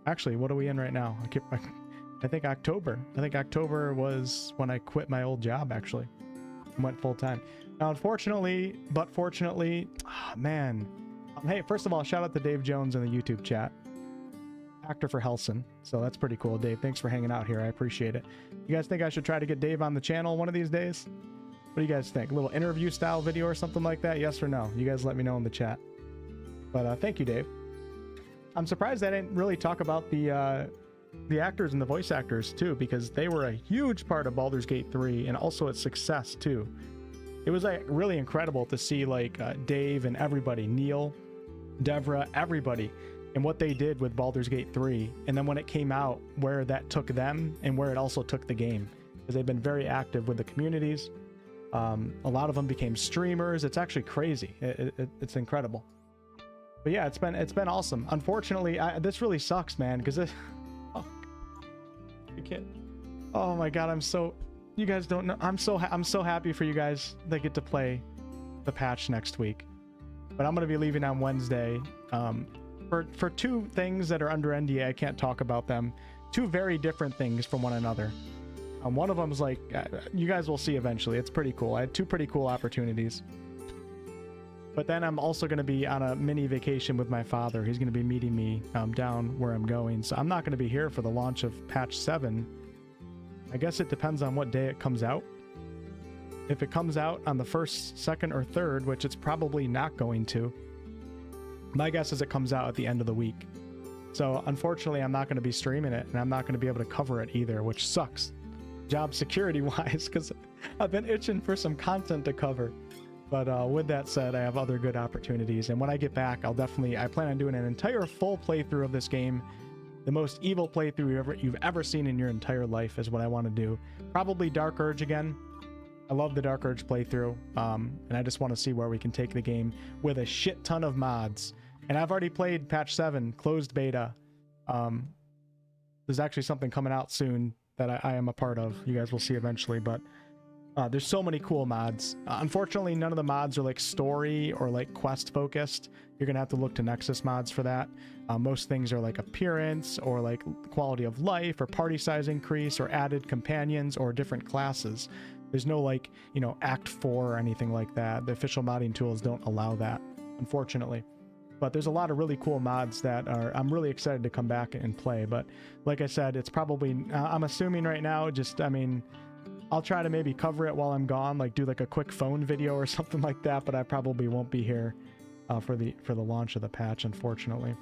what are we in right now? I think October. I think October was when I quit my old job, actually, and went full-time. Now, unfortunately, but fortunately, man. Hey, first of all, shout out to Dave Jones in the YouTube chat. Actor for Helson. So that's pretty cool, Dave. Thanks for hanging out here. I appreciate it. You guys think I should try to get Dave on the channel one of these days? What do you guys think? A little interview style video or something like that? Yes or no? You guys let me know in the chat. But thank you, Dave. I'm surprised I didn't really talk about the actors and the voice actors too, because they were a huge part of Baldur's Gate 3 and also its success too. It was like really incredible to see like Dave and everybody, Neil, Devra, everybody, and what they did with Baldur's Gate 3, and then when it came out, where that took them and where it also took the game, because they've been very active with the communities. A lot of them became streamers. It's actually crazy. It's incredible. But yeah, it's been awesome. Unfortunately, this really sucks, man, because oh my god, you guys don't know. I'm so happy for you guys that get to play the patch next week. But I'm gonna be leaving on Wednesday. For two things that are under NDA, I can't talk about them. Two very different things from one another. One of them is like, you guys will see eventually. It's pretty cool. I had two pretty cool opportunities. But then I'm also going to be on a mini vacation with my father. He's going to be meeting me down where I'm going. So I'm not going to be here for the launch of patch 7. I guess it depends on what day it comes out. If it comes out on the 1st, 2nd, or 3rd, which it's probably not going to, my guess is it comes out at the end of the week. So unfortunately, I'm not going to be streaming it, and I'm not going to be able to cover it either, which sucks. Job security wise, because I've been itching for some content to cover. But with that said, I have other good opportunities, and when I get back, I plan on doing an entire full playthrough of this game. The most evil playthrough you've ever seen in your entire life is what I want to do. Probably Dark Urge again. I love the Dark Urge playthrough, and I just want to see where we can take the game with a shit ton of mods. And I've already played patch 7 closed beta. There's actually something coming out soon that I am a part of. You guys will see eventually, but there's so many cool mods. Unfortunately, none of the mods are like story or like quest focused. You're gonna have to look to Nexus mods for that. Most things are like appearance or like quality of life or party size increase or added companions or different classes. There's no like, you know, Act 4 or anything like that. The official modding tools don't allow that, unfortunately. But there's a lot of really cool mods that I'm really excited to come back and play. But like I said, it's probably, I'm assuming right now, I'll try to maybe cover it while I'm gone, like do like a quick phone video or something like that, but I probably won't be here for the launch of the patch, unfortunately.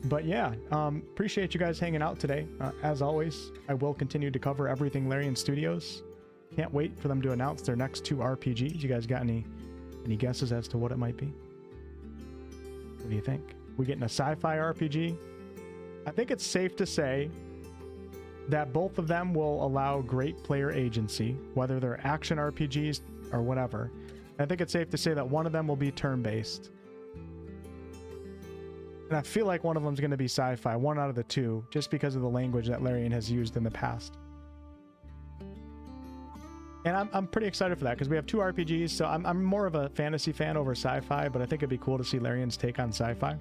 But yeah, appreciate you guys hanging out today. As always, I will continue to cover everything Larian Studios. Can't wait for them to announce their next 2 RPGs. You guys got any guesses as to what it might be? What do you think? We getting a sci-fi RPG? I think it's safe to say that both of them will allow great player agency, whether they're action RPGs or whatever. I think it's safe to say that one of them will be turn-based. And I feel like one of them is going to be sci-fi, one out of the two, just because of the language that Larian has used in the past. And I'm pretty excited for that, because we have 2 RPGs, so I'm more of a fantasy fan over sci-fi, but I think it'd be cool to see Larian's take on sci-fi.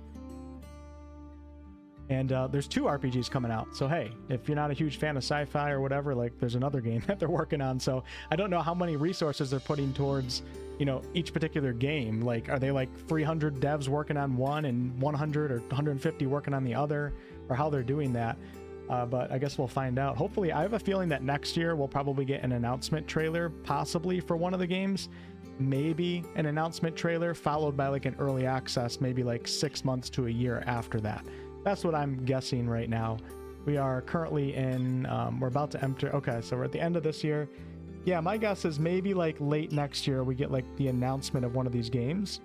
And there's 2 RPGs coming out, so hey, if you're not a huge fan of sci-fi or whatever, like there's another game that they're working on, so I don't know how many resources they're putting towards, you know, each particular game. Like, are they like 300 devs working on one and 100 or 150 working on the other, or how they're doing that? But I guess we'll find out. Hopefully, I have a feeling that next year we'll probably get an announcement trailer, possibly for one of the games. maybe an announcement trailer followed by like an early access, maybe like 6 months to a year after that. That's what I'm guessing right now. We are currently in, we're about to enter, okay, so we're at the end of this year. Yeah, my guess is maybe like late next year we get like the announcement of one of these games.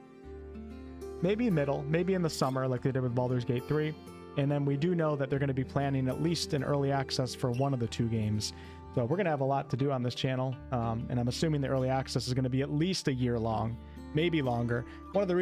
Maybe middle, maybe in the summer like they did with Baldur's Gate 3. And then we do know that they're going to be planning at least an early access for one of the two games. So we're going to have a lot to do on this channel. And I'm assuming the early access is going to be at least a year long, maybe longer. One of the reasons